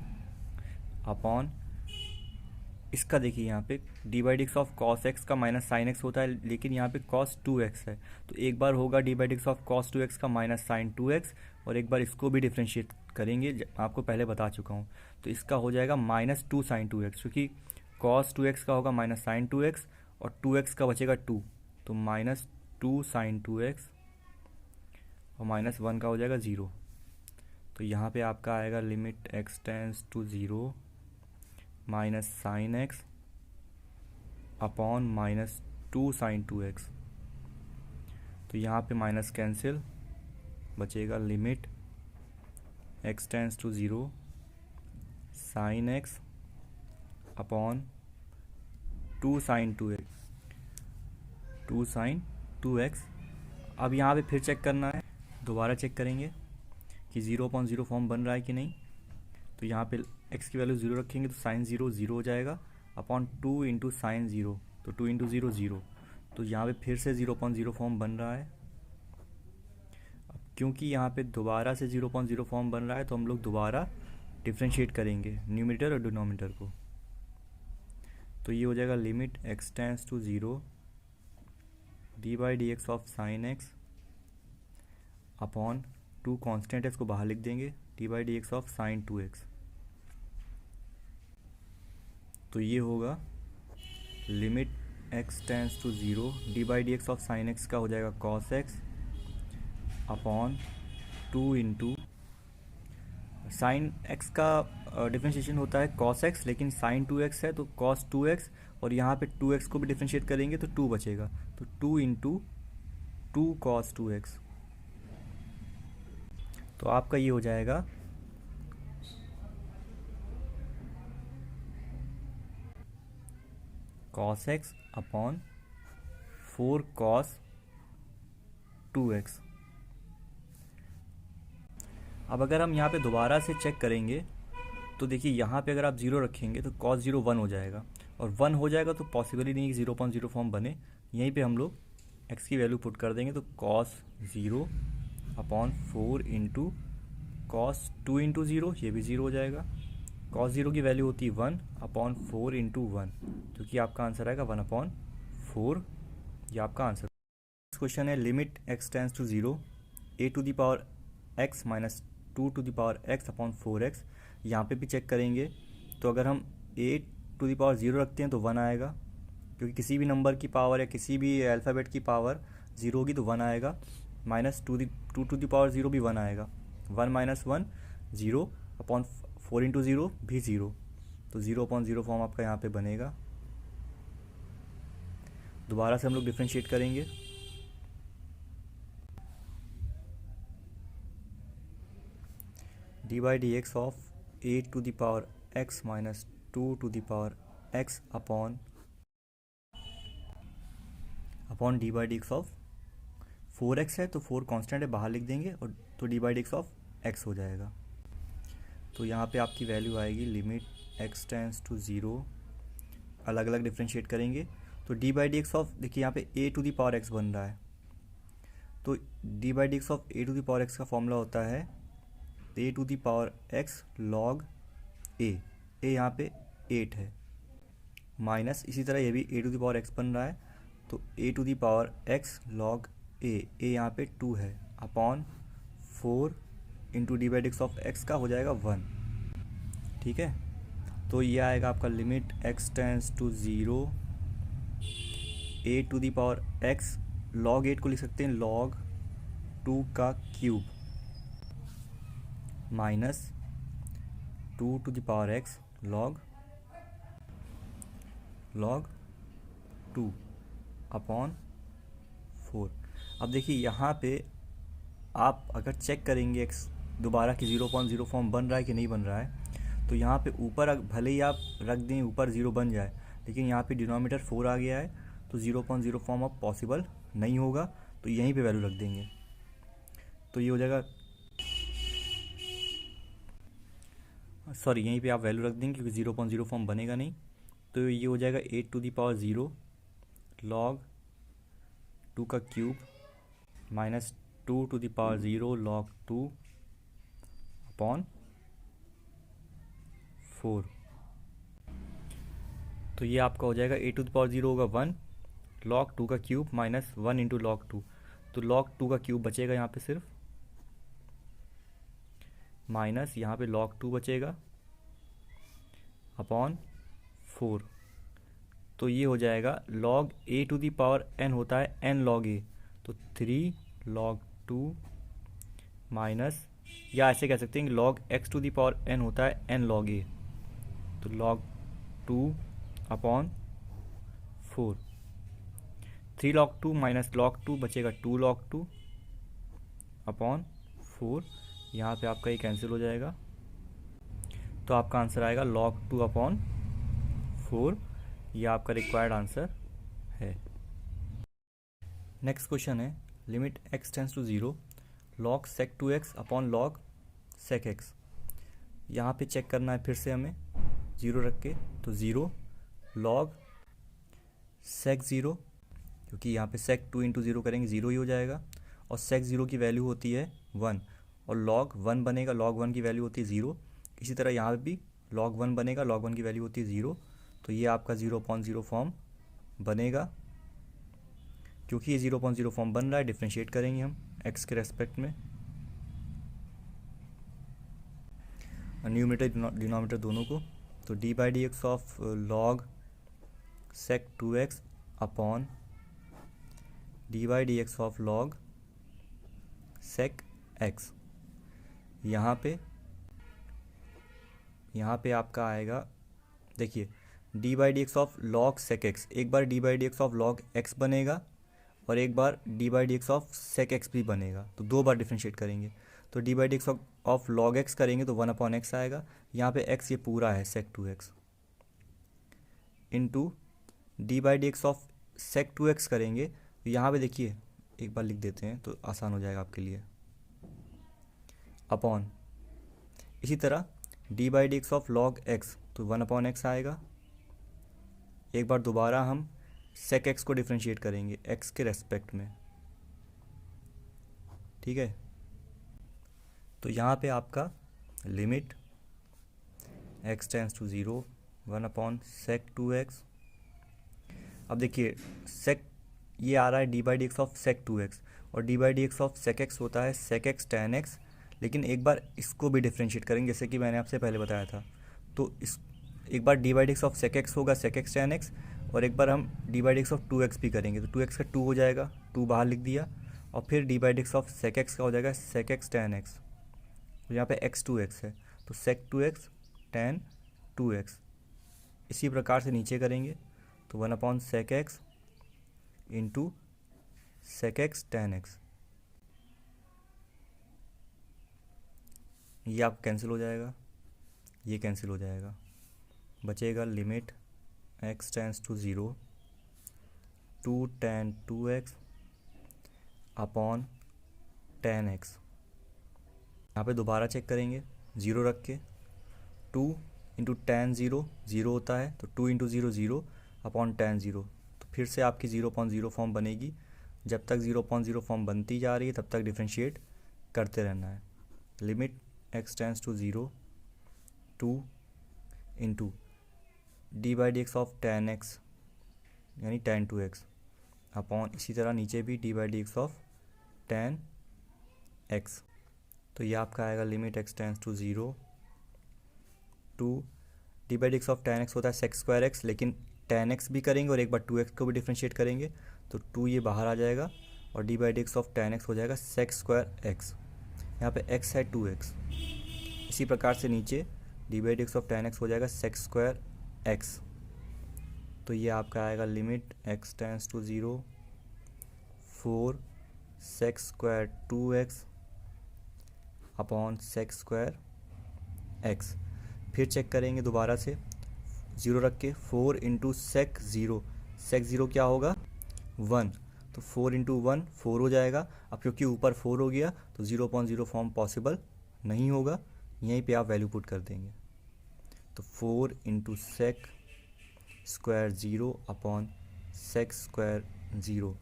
अपॉन, इसका देखिए यहाँ पे D by D x of cos x का माइनस साइन x होता है, लेकिन यहाँ पे cos 2x है, तो एक बार होगा d by D x of cos 2x का माइनस साइन 2x और एक बार इसको भी डिफ्रेंशिएट करेंगे, आपको पहले बता चुका हूँ। तो इसका हो जाएगा माइनस 2 साइन 2x, क्योंकि cos 2x का होगा माइनस साइन 2x और 2x का बचेगा 2, तो माइनस 2 साइन 2x और माइनस 1 का हो जाएगा 0। तो यहाँ पे आपका आएगा limit x tends to 0 minus sine x upon minus 2 sine 2x, तो यहाँ पे माइनस कैंसिल, बचेगा limit x tends to 0 sine x upon 2 sine 2x। अब यहाँ पे फिर चेक करना है, दोबारा चेक करेंगे कि 0.0 फॉर्म बन रहा है कि नहीं, तो यहाँ पे x की वैल्यू 0 रखेंगे तो साइन 0 0 हो जाएगा अपॉन 2 इंटू साइन 0, तो 2 इंटू 0 0, तो यहाँ पे फिर से 0.0 फॉर्म बन रहा है। अब क्योंकि यहाँ पे दोबारा से 0.0 फॉर्म बन रहा है तो हम लोग दोबारा डिफ्रेंशिएट करेंगे न्यूमरेटर और डिनोमिनेटर को। तो ये हो जाएगा limit x tends to 0 D by D x of sine x upon 2 constant है, इसको बाहर लिख देंगे, d by D x of sine 2x। तो ये होगा limit x tends to 0 D by D x of sine x का हो जाएगा cos x upon 2 into sine x का डिफ्रेंशिएशन होता है कॉस एक्स, लेकिन साइन 2x है तो कॉस 2x, और यहाँ पे 2x को भी डिफ्रेंशिएट करेंगे तो 2 बचेगा, तो 2 इंटू 2 कॉस 2x। तो आपका ये हो जाएगा cos x upon 4 cos 2x। अब अगर हम यहाँ पे दोबारा से चेक करेंगे तो देखिए यहाँ पे अगर आप 0 रखेंगे तो cos 0 1 हो जाएगा, और 1 हो जाएगा तो पॉसिबल ही नहीं कि 0.0 फॉर्म बने। यहीं पे हम लोग x की वैल्यू पुट कर देंगे, तो cos 0 upon 4 into cos 2 into 0, ये भी 0 हो जाएगा। cos 0 की वैल्यू होती है 1 अपॉन 4 इंटू 1, जो कि आपका आंसर आएगा 1 अपॉन 4। ये आपका आंसर। क्वेश्चन है limit x tends to 0 a to the power x minus 2 to the power x upon 4x। यहाँ पे भी चेक करेंगे तो अगर हम a टू द पावर 0 रखते हैं तो 1 आएगा, क्योंकि किसी भी नंबर की पावर या किसी भी अल्फ़ाबेट की पावर 0 होगी तो 1 आएगा। माइनस 2 टू द पावर 0 भी 1 आएगा, 1 माइनस 1 0 अपॉन 4 इंटू 0 भी 0, तो 0.0 फॉर्म आपका यहाँ पे बनेगा। दोबारा से हम लोग डिफ्रेंशिएट करेंगे, d by D x of a to the power x minus 2 to the power x upon D by D x of 4x है तो 4 कांस्टेंट है, बाहर लिख देंगे, और तो D by D x of x हो जाएगा। तो यहाँ पे आपकी वैल्यू आएगी लिमिट x टेंड्स टू 0, अलग अलग डिफ्रेंशिएट करेंगे तो D by D x of, देखिए यहाँ पे a to the power x बन रहा है, तो D by D x of a to the power x का फॉर्मूला होता है a to the power x log a यहाँ पे 8 है, माइनस इसी तरह ये भी a to the power x बन रहा है, तो a to the power x log a यहाँ पे 2 है upon 4 into D by D x of x का हो जाएगा 1। ठीक है, तो ये आएगा आपका limit x tends to 0 a to the power x log 8 को लिख सकते हैं लॉग 2 का cube minus 2 to the power x log 2 upon 4। अब देखिए यहाँ पे आप अगर चेक करेंगे x दोबारा कि 0.0 फॉर्म बन रहा है कि नहीं बन रहा है, तो यहाँ पे ऊपर भले ही आप रख दें ऊपर 0 बन जाए, लेकिन यहाँ पे डिनोमिनेटर 4 आ गया है तो 0.0 फॉर्म अब पॉसिबल नहीं होगा, तो यहीं पे वैल्यू रख देंगे। तो ये हो जाएगा, सॉरी यहीं पे आप वैल्यू रख देंगे क्योंकि 0.0 फॉर्म बनेगा नहीं, तो ये हो जाएगा 8 टू द पावर 0 लॉग 2 का cube minus 2 to the power 0 log 2 upon 4। तो ये आपका हो जाएगा 8 टू द पावर 0 होगा 1 लॉग 2 का क्यूब माइनस 1 इंटू लॉग 2, तो लॉग 2 का क्यूब बचेगा यहाँ पे सिर्फ, माइनस यहाँ पे log 2 बचेगा अपॉन 4। तो ये हो जाएगा log a to the power n होता है n log a, तो 3 log 2 माइनस, या ऐसे कह सकते हैं कि log x to the power n होता है n log a, तो log 2 अपॉन 4। 3 log 2 माइनस log 2 बचेगा 2 log 2 अपॉन 4। यहाँ पे आपका ये कैंसिल हो जाएगा, तो आपका आंसर आएगा log 2 अपॉन 4। ये आपका रिक्वायर्ड आंसर है। नेक्स्ट क्वेश्चन है limit x tends to 0 log sec 2x upon log sec x। यहाँ पे चेक करना है फिर से हमें 0 रख के, तो 0 log sec 0, क्योंकि यहाँ पे सेक 2 इंटू ज़ीरो करेंगे ज़ीरो ही हो जाएगा, और सेक ज़ीरो की वैल्यू होती है 1, और लॉग 1 बनेगा, लॉग 1 की वैल्यू होती है 0। इसी तरह यहाँ पे भी लॉग 1 बनेगा, लॉग 1 की वैल्यू होती है 0। तो ये आपका 0.0 फॉर्म बनेगा। क्योंकि ये 0.0 फॉर्म बन रहा है, डिफ्रेंशिएट करेंगे हम x के रेस्पेक्ट में, न्यूमरेटर डिनोमिनेटर दोनों को। तो D by D x of log sec 2x upon D by D x of log sec x। यहाँ पे आपका आएगा, देखिए D by D x of log sec x, एक बार d by D x of log x बनेगा और एक बार d by D x of sec x भी बनेगा, तो दो बार डिफ्रेंशिएट करेंगे। तो D by D x of log x करेंगे तो 1/x आएगा। यहाँ पे x ये पूरा है sec 2x, into D by D x of sec 2x करेंगे तो यहाँ पे देखिए एक बार लिख देते हैं तो आसान हो जाएगा आपके लिए, अपॉन इसी तरह D by D x of log x तो 1/x आएगा। एक बार दोबारा हम सेक एक्स को डिफ्रेंशिएट करेंगे एक्स के रेस्पेक्ट में, ठीक है। तो यहाँ पे आपका limit x tends to 0 1/sec 2x। अब देखिए सेक ये आ रहा है d by D x of sec 2x, और d by D x of sec x होता है सेक एक्स tan x। लेकिन एक बार इसको भी डिफ्रेंशिएट करेंगे जैसे कि मैंने आपसे पहले बताया था। तो इस एक बार d by D x of sec x होगा सेक एक्स tan x, और एक बार हम d by D x of 2x भी करेंगे तो 2x का 2 हो जाएगा, 2 बाहर लिख दिया, और फिर d by D x of sec x का हो जाएगा सेक एक्स tan x। तो यहाँ पे x 2x है तो सेक 2x tan 2x। इसी प्रकार से नीचे करेंगे तो 1/sec x into sec x tan x, ये आप कैंसिल हो जाएगा, ये कैंसिल हो जाएगा, बचेगा limit x tends to 0 2 tan 2x upon tan x। यहाँ पे दोबारा चेक करेंगे, 0 रख के 2 इंटू tan 0 0 होता है तो 2 इंटू 0 0 अपॉन tan 0। तो फिर से आपकी 0.0 फॉर्म बनेगी। जब तक 0.0 फॉर्म बनती जा रही है तब तक डिफ्रेंशिएट करते रहना है। Limit x tends to 0 2 into D by D x of tan x यानी tan 2x अपॉन इसी तरह नीचे भी d by D x of tan x। तो ये आपका आएगा limit x tends to 0 2 D by D x of tan x होता है सेक स्क्वायर x, लेकिन tan x भी करेंगे और एक बार 2x को भी डिफ्रेंशिएट करेंगे तो 2 ये बाहर आ जाएगा, और d by D x of tan x हो जाएगा सेक स्क्वायर x। यहाँ पे x है 2x। इसी प्रकार से नीचे D by D x of tan x हो जाएगा सेक स्क्वायर x। तो ये आपका आएगा limit x tends to 0 4 sec square 2x upon sec square x। फिर चेक करेंगे दोबारा से 0 रख के 4 इंटू सेक 0, सेक 0 क्या होगा 1, तो 4 इंटू 1 4 हो जाएगा। अब क्योंकि ऊपर 4 हो गया तो 0.0 फॉर्म पॉसिबल नहीं होगा, यहीं पे आप वैल्यू पुट कर देंगे। तो 4 into sec square 0 upon sec square 0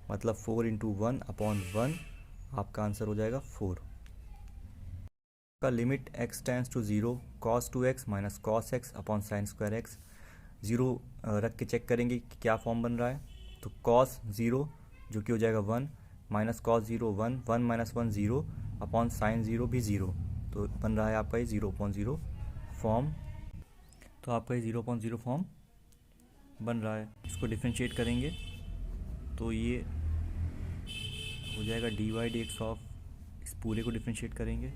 मतलब 4 इंटू 1 अपॉन 1, आपका आंसर हो जाएगा 4 का। Limit x tends to 0 cos 2x minus cos x upon sine square x। 0 रख के चेक करेंगे कि क्या फॉर्म बन रहा है। तो cos 0 जो कि हो जाएगा 1 minus cos 0 1 1 minus 1 0 upon sine 0 भी 0, तो बन रहा है आपका ये 0.0 फॉर्म। तो आपका ये 0.0 फॉर्म बन रहा है। इसको डिफ्रेंशिएट करेंगे तो ये हो जाएगा d by D x of, इस पूरे को डिफ्रेंशिएट करेंगे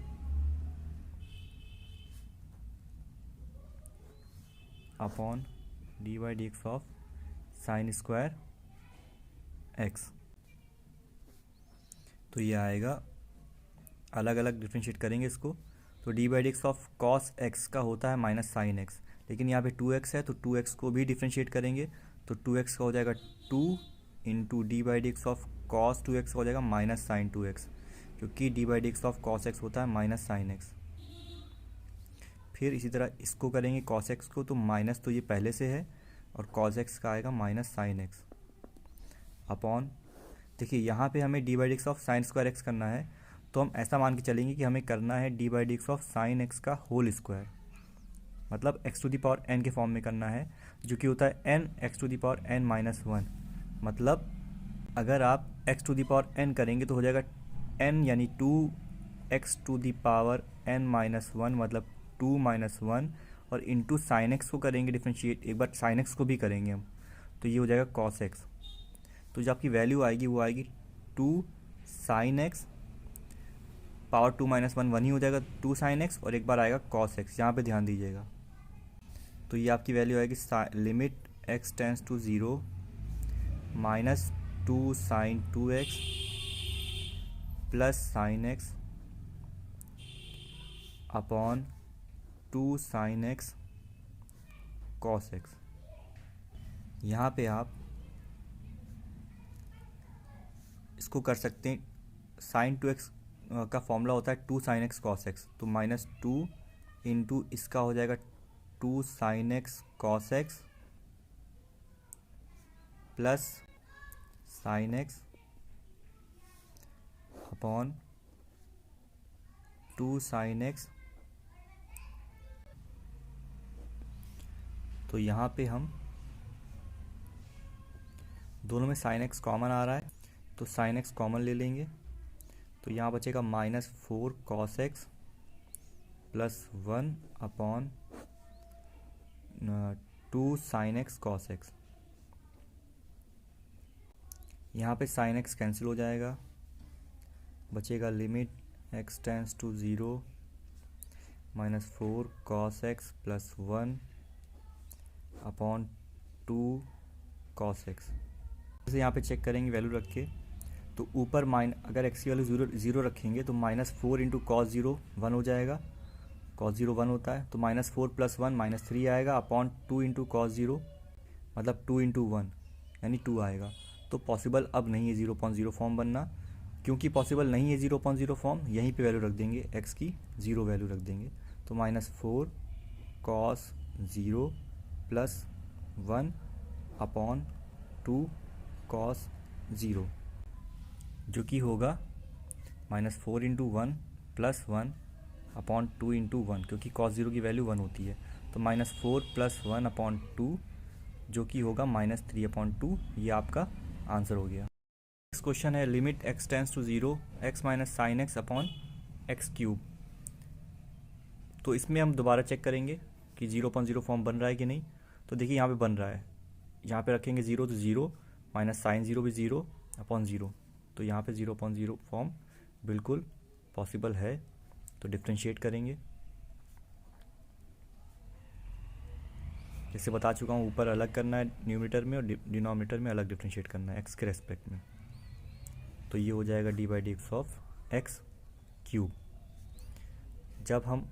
upon D by D x of sine square x. तो ये आएगा, अलग अलग डिफ्रेंशिएट करेंगे इसको। तो D by D x of cos x का होता है माइनस साइन एक्स, लेकिन यहाँ पे 2x है तो 2x को भी डिफ्रेंशिएट करेंगे तो 2x का हो जाएगा 2 into D by D x of cos 2x का हो जाएगा माइनस साइन 2x, क्योंकि D by D x of cos x होता है माइनस साइन एक्स। फिर इसी तरह इसको करेंगे कॉस एक्स को, तो माइनस तो ये पहले से है और कॉस एक्स का आएगा माइनस साइन एक्स। अपॉन, देखिए यहाँ पे हमें D by D x of sine square x करना है, तो हम ऐसा मान के चलेंगे कि हमें करना है d by D x of sine x का होल स्क्वायर, मतलब x to the power n के फॉर्म में करना है, जो कि होता है n x to the power n minus one. मतलब अगर आप x to the power n करेंगे तो हो जाएगा एन यानी two x to the power n minus one, मतलब टू माइनस वन, और इंटू साइन एक्स को करेंगे डिफ्रेंशिएट, एक बार साइन एक्स को भी करेंगे हम, तो ये हो जाएगा कॉस एक्स। तो जो आपकी वैल्यू आएगी वो आएगी two sine x power two minus one, one ही हो जाएगा, टू साइन एक्स, और एक बार आएगा कॉस एक्स, यहाँ पे ध्यान दीजिएगा। तो ये आपकी वैल्यू आएगी limit x tends to zero minus two sine two x plus sine x upon two sine x cos x. यहाँ पे आप इसको कर सकते हैं, साइन टू एक्स का फॉर्मूला होता है two sine x cos x, तो माइनस टू इंटू इसका हो जाएगा two sine x cos x plus sine x upon two sine x. तो यहाँ पे हम दोनों में साइन एक्स कॉमन आ रहा है, तो साइन एक्स कॉमन ले लेंगे, तो यहाँ बचेगा minus four cos x plus one upon two sine x cos x. यहाँ पे साइन एक्स कैंसिल हो जाएगा, बचेगा limit x tends to zero minus four cos x plus one upon two cos x. जैसे यहाँ पे चेक करेंगे वैल्यू रख के, तो ऊपर अगर एक्स की वैल्यू ज़ीरो रखेंगे तो minus four into cos zero one हो जाएगा, कॉस ज़ीरो वन होता है, तो minus four plus one minus three आएगा upon two into cos zero, मतलब टू इंटू वन यानी टू आएगा। तो पॉसिबल अब नहीं है 0.0 फॉर्म बनना, क्योंकि पॉसिबल नहीं है 0.0 फॉर्म, यहीं पे वैल्यू रख देंगे, एक्स की ज़ीरो वैल्यू रख देंगे, तो minus four cos zero plus one upon two cos zero, जो कि होगा minus four into one plus one upon two into one, क्योंकि कॉस ज़ीरो की वैल्यू वन होती है, तो minus four plus one upon to, जो कि होगा माइनस थ्री अपॉन टू। ये आपका आंसर हो गया। नेक्स्ट क्वेश्चन है limit x tends to zero x minus sine x upon x cube. तो इसमें हम दोबारा चेक करेंगे कि 0.0 फॉर्म बन रहा है कि नहीं। तो देखिए यहाँ पे बन रहा है, यहाँ पे रखेंगे ज़ीरो तो ज़ीरो माइनस साइन ज़ीरो भी ज़ीरो अपॉन ज़ीरो, तो यहाँ पे 0.0 फॉर्म बिल्कुल पॉसिबल है। तो डिफ्रेंशिएट करेंगे, जैसे बता चुका हूँ, ऊपर अलग करना है न्यूमरेटर में और डिनोमिनेटर में अलग डिफ्रेंशिएट करना है एक्स के रेस्पेक्ट में। तो ये हो जाएगा d by D x of x cube. जब हम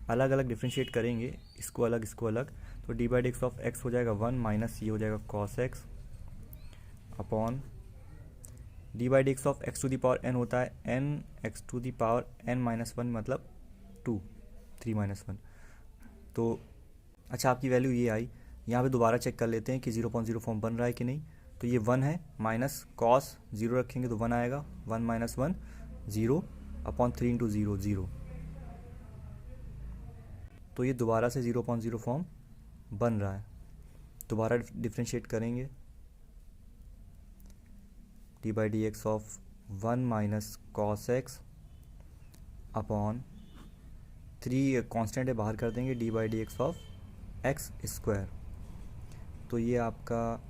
अलग अलग डिफ्रेंशिएट करेंगे, इसको अलग, तो D by D x of x हो जाएगा वन माइनस ये हो जाएगा cos x upon D by D x of x to the power n होता है n x to the power n minus one, मतलब टू, थ्री माइनस वन। तो अच्छा, आपकी वैल्यू ये आई। यहाँ पे दोबारा चेक कर लेते हैं कि 0.0 फॉर्म बन रहा है कि नहीं। तो ये वन है, माइनस कॉस ज़ीरो रखेंगे तो वन आएगा, one minus one zero upon three into zero zero, तो ये दोबारा से 0.0 फॉर्म बन रहा है। दोबारा डिफ्रेंशिएट करेंगे, d by D x of one minus cos x upon three constant है, बाहर कर देंगे, d by D x of x square. तो ये आपका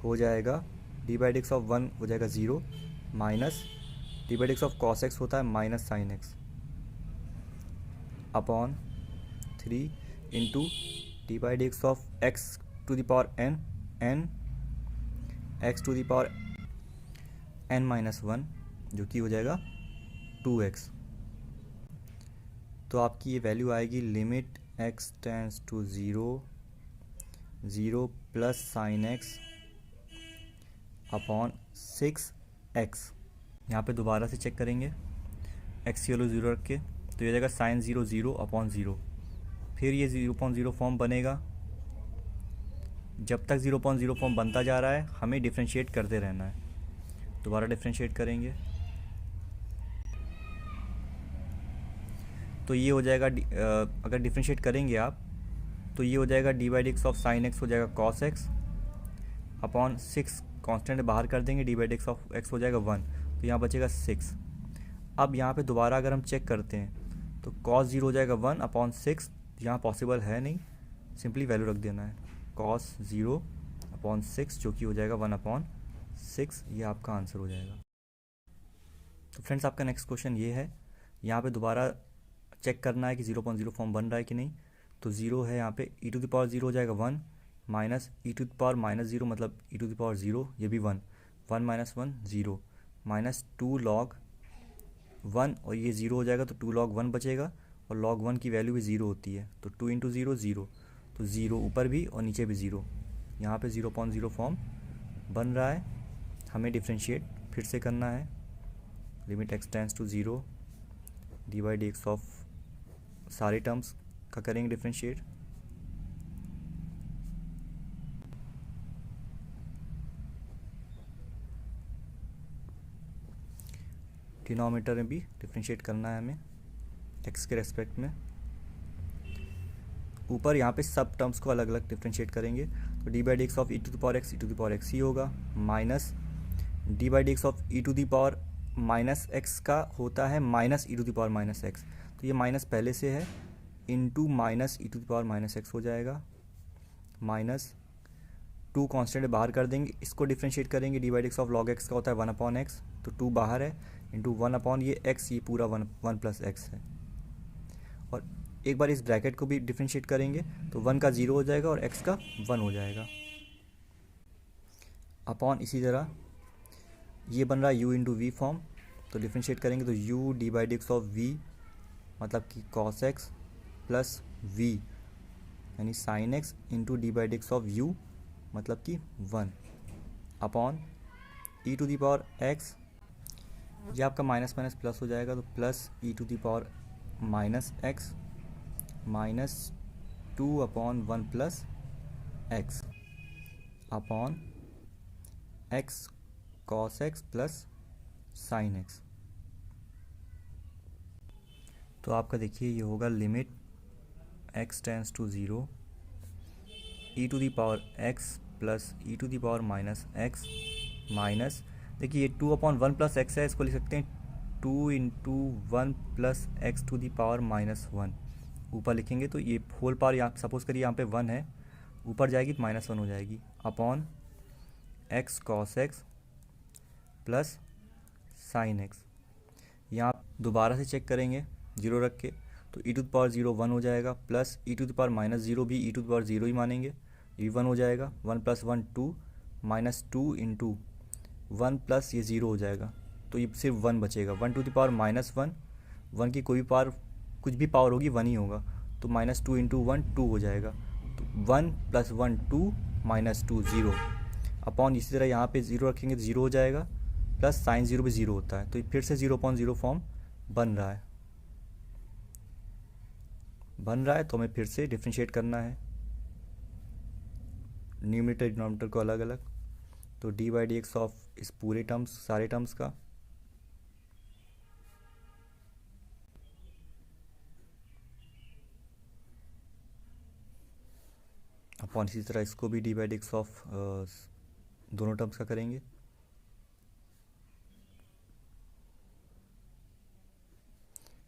हो जाएगा d by D x of one हो जाएगा zero minus d by D x of cos x होता है minus sine x upon three into D by D x of x to the power n n x to the power n minus one, जो कि हो जाएगा 2x। तो आपकी ये वैल्यू आएगी limit x tends to zero zero plus sine x upon 6x। यहाँ पे दोबारा से चेक करेंगे, x की वैल्यू ज़ीरो रख के, तो ये जाएगा sine zero zero upon zero, फिर ये 0.0 फॉर्म बनेगा, जब तक 0.0 फॉर्म बनता जा रहा है हमें डिफ्रेंशिएट करते रहना है। दोबारा डिफ्रेंशिएट करेंगे तो ये हो जाएगा अगर डिफ्रेंशिएट करेंगे आप तो ये हो जाएगा d by D x of sine x हो जाएगा कॉस एक्स अपॉन 6, कांस्टेंट बाहर कर देंगे, d by D x of x हो जाएगा 1, तो यहाँ बचेगा 6। अब यहाँ पे दोबारा अगर हम चेक करते हैं तो कॉस 0 हो जाएगा 1 अपॉन 6, यहाँ पॉसिबल है नहीं, सिंपली वैल्यू रख देना है कॉस 0 अपॉन 6 जो कि हो जाएगा 1 अपॉन 6, ये आपका आंसर हो जाएगा। तो फ्रेंड्स आपका नेक्स्ट क्वेश्चन ये है, यहाँ पे दोबारा चेक करना है कि 0.0 फॉर्म बन रहा है कि नहीं। तो 0 है यहाँ पे, ई टू द पावर 0 हो जाएगा 1 minus E to the power minus 0 मतलब ई टू द पावर 0, ये भी 1, 1 माइनस 1 0 माइनस 2 लॉग 1 और ये 0 हो जाएगा तो 2 लॉग 1 बचेगा और लॉग 1 की वैल्यू भी 0 होती है तो 2 इंटू 0 0, तो 0 ऊपर भी और नीचे भी 0, यहाँ पे 0.0 फॉर्म बन रहा है। हमें डिफ्रेंशिएट फिर से करना है, limit x tends to 0 D by D x of सारे टर्म्स का करेंगे डिफ्रेंशिएट। डिनोमिनेटर में भी डिफ्रेंशिएट करना है हमें एक्स के रेस्पेक्ट में। ऊपर यहाँ पे सब टर्म्स को अलग अलग डिफ्रेंशिएट करेंगे तो D by D x of E to the power x ही होगा minus d by D x of E to the power minus x का होता है minus E to the power minus x, तो ये माइनस पहले से है, into minus E to the power minus x हो जाएगा, माइनस 2 कांस्टेंट बाहर कर देंगे, इसको डिफ्रेंशिएट करेंगे, d by D x of log x का होता है 1 अपॉन एक्स, तो 2 बाहर है इंटू 1 अपॉन ये एक्स, ये पूरा 1 प्लस एक्स है। और एक बार इस ब्रैकेट को भी डिफ्रेंशिएट करेंगे तो 1 का 0 हो जाएगा और x का 1 हो जाएगा, अपॉन इसी तरह ये बन रहा है u इंटू वी फॉर्म, तो डिफ्रेंशिएट करेंगे तो u d by D x of v मतलब कि cos x प्लस v यानी sin x into D by D x of u मतलब कि 1 upon e to the power x, ये आपका माइनस माइनस प्लस हो जाएगा तो plus e to the power minus x minus 2 upon 1 plus x upon x cos x plus sine x. तो आपका देखिए ये होगा limit x tends to 0 E to the power x plus e to the power minus x minus, देखिए ये 2 अपॉन 1 प्लस एक्स है, इसको लिख सकते हैं 2 into 1 plus x to the power minus 1, ऊपर लिखेंगे तो ये होल पावर यहाँ सपोज करिए यहाँ पे 1 है, ऊपर जाएगी तो माइनस 1 हो जाएगी, upon x cos x plus sine x. यहाँ दोबारा से चेक करेंगे 0 रख के तो ई टू द पावर 0 1 हो जाएगा, plus e to the power minus 0 भी ई टू द पावर 0 ही मानेंगे, ये 1 हो जाएगा, 1 प्लस 1 2 माइनस 2 इंटू 1 प्लस ये 0 हो जाएगा, तो ये सिर्फ 1 बचेगा, 1 टू द पावर माइनस 1, 1 की कोई भी पावर कुछ भी पावर होगी 1 ही होगा, तो माइनस 2 इंटू 1 2 हो जाएगा, तो 1 प्लस 1 2 माइनस 2 0 अपॉन इसी तरह यहाँ पे 0 रखेंगे तो 0 हो जाएगा, प्लस साइन 0 भी 0 होता है, तो फिर से 0.0 फॉर्म बन रहा है तो हमें फिर से डिफ्रेंशिएट करना है न्यूमरेटर डिनोमिनेटर को अलग अलग, तो D by D x of इस पूरे टर्म्स सारे टर्म्स का अपॉन इसी तरह इसको भी d by D x of दोनों टर्म्स का करेंगे।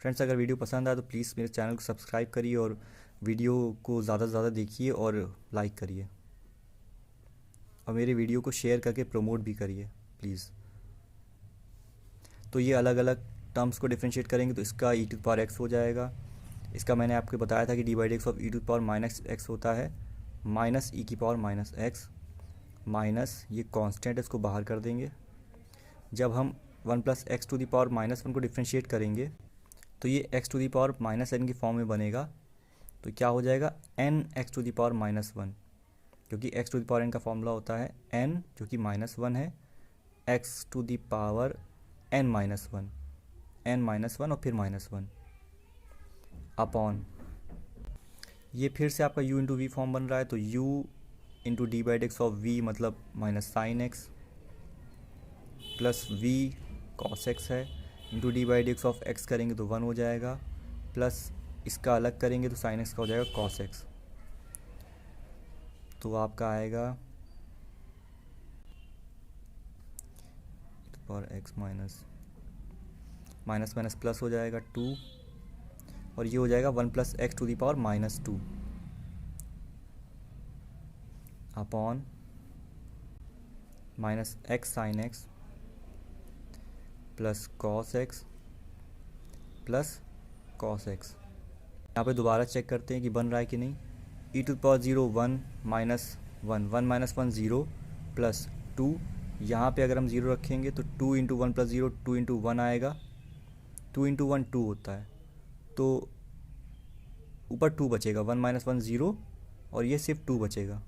फ्रेंड्स अगर वीडियो पसंद आए तो प्लीज़ मेरे चैनल को सब्सक्राइब करिए और वीडियो को ज़्यादा से ज़्यादा देखिए और लाइक करिए और मेरे वीडियो को शेयर करके प्रमोट भी करिए प्लीज़। तो ये अलग अलग टर्म्स को डिफ्रेंशिएट करेंगे तो इसका e to the power x हो जाएगा, इसका मैंने आपको बताया था कि d by D x of E to the power minus x होता है माइनस ई की पावर माइनस एक्स माइनस ये कांस्टेंट है इसको बाहर कर देंगे, जब हम 1 plus x to the power minus 1 को डिफ्रेंशिएट करेंगे तो ये x to the power minus n की फॉर्म में बनेगा, तो क्या हो जाएगा n x to the power minus 1, क्योंकि x to the power n का फॉर्मूला होता है n जो कि माइनस 1 है, x to the power n minus 1 और फिर माइनस 1 अपॉन ये फिर से आपका u इंटू वी फॉर्म बन रहा है, तो u into D by D x of v मतलब minus sine x plus v cos x है, into D by D x of x करेंगे तो 1 हो जाएगा, प्लस इसका अलग करेंगे तो साइन एक्स का हो जाएगा कॉस एक्स। तो आपका आएगा और x minus minus minus plus हो जाएगा 2, और ये हो जाएगा 1 plus x to the power minus 2 upon minus x sine x plus cos x plus cos x. यहाँ पे दोबारा चेक करते हैं कि बन रहा है कि नहीं। E to power 0 1 minus 1 minus 1 0 plus 2, यहाँ पे अगर हम 0 रखेंगे तो 2 इंटू 1 प्लस 0 2 इंटू 1 आएगा, 2 इंटू 1 2 होता है, तो ऊपर 2 बचेगा, 1 माइनस 1 0 और ये सिर्फ 2 बचेगा,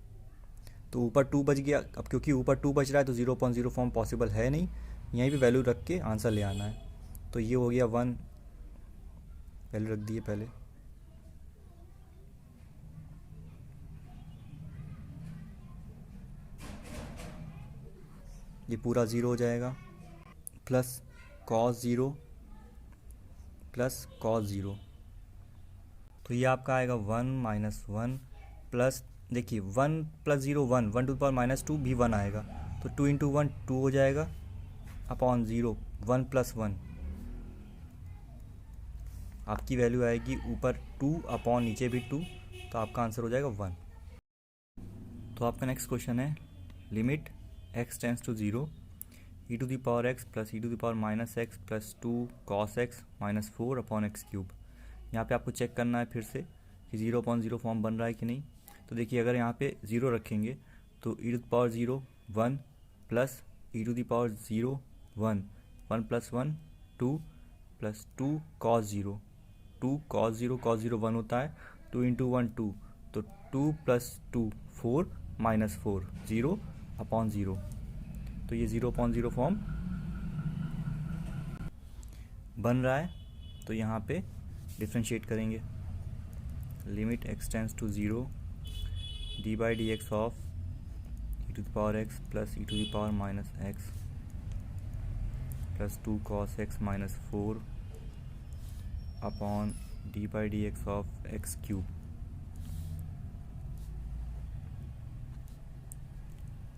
तो ऊपर 2 बच गया। अब क्योंकि ऊपर 2 बच रहा है तो 0.0 फॉर्म पॉसिबल है नहीं, यहीं पे वैल्यू रख के आंसर ले आना है। तो ये हो गया 1, वैल्यू रख दिए पहले, ये पूरा 0 हो जाएगा, प्लस कॉस 0 प्लस कॉस 0, तो ये आपका आएगा 1 माइनस 1 प्लस, देखिए 1 प्लस 0 1, 1 टू पावर माइनस 2 भी 1 आएगा, तो 2 इंटू 1 2 हो जाएगा अपॉन 0 1 प्लस 1, आपकी वैल्यू आएगी ऊपर 2 अपॉन नीचे भी 2, तो आपका आंसर हो जाएगा 1। तो आपका नेक्स्ट क्वेश्चन है limit x tends to 0 E to the power x plus e to the power minus x plus 2 cos x minus 4 upon x cube. यहाँ पे आपको चेक करना है फिर से कि 0.0 फॉर्म बन रहा है कि नहीं। तो देखिए अगर यहाँ पे 0 रखेंगे तो e to the power 0 1 plus e to the power 0 1 1 plus 1 2 plus 2 cos 0 2 cos 0 1 होता है, 2 इंटू 1 2, तो 2 प्लस 2 4 माइनस 4 0 अपॉन 0, तो ये 0.0 फॉर्म बन रहा है। तो यहाँ पे डिफ्रेंशिएट करेंगे, limit x tends to 0 D by D x of E to the power x plus e to the power minus x plus 2 cos x minus 4 upon D by D x of x cube.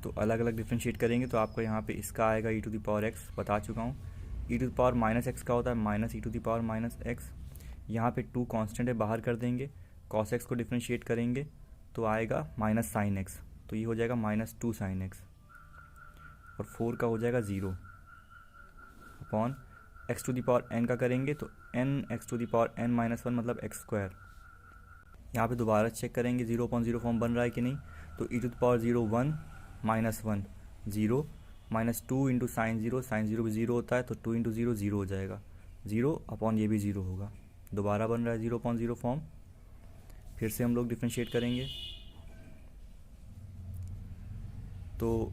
तो अलग अलग डिफ्रेंशिएट करेंगे तो आपको यहाँ पे इसका आएगा ई टू द पावर एक्स, बता चुका हूँ। E to the power minus x का होता है minus E to the power minus x, यहाँ पे 2 कांस्टेंट है बाहर कर देंगे, कॉस एक्स को डिफ्रेंशिएट करेंगे तो आएगा माइनस साइन एक्स, तो ये हो जाएगा माइनस 2 साइन एक्स, और 4 का हो जाएगा 0 upon x to the power n का करेंगे तो n x to the power n minus 1 मतलब एक्स स्क्वायर। यहाँ पे दोबारा चेक करेंगे 0.0 फॉर्म बन रहा है कि नहीं। तो e to the power 0 1 minus 1 0 minus 2 into sine 0 भी 0 होता है, तो 2 इंटू 0 0 हो जाएगा, 0 अपॉन ये भी 0 होगा, दोबारा बन रहा है 0.0 फॉर्म। फिर से हम लोग डिफ्रेंशिएट करेंगे, तो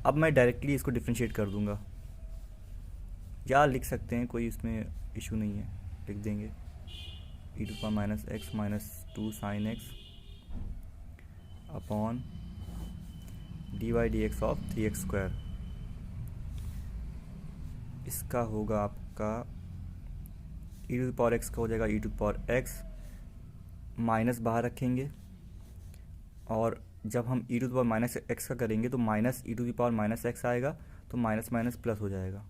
अब मैं डायरेक्टली इसको डिफ्रेंशिएट कर दूंगा, या लिख सकते हैं, कोई इसमें इशू नहीं है, लिख देंगे ई to power minus x minus 2 sine x upon d y d x of 3x square. इसका होगा आपका e to the power x का हो जाएगा ई to the power x, minus बाहर रखेंगे, और जब हम e to the power minus x का करेंगे तो minus E to the power minus x आएगा, तो माइनस माइनस प्लस हो जाएगा,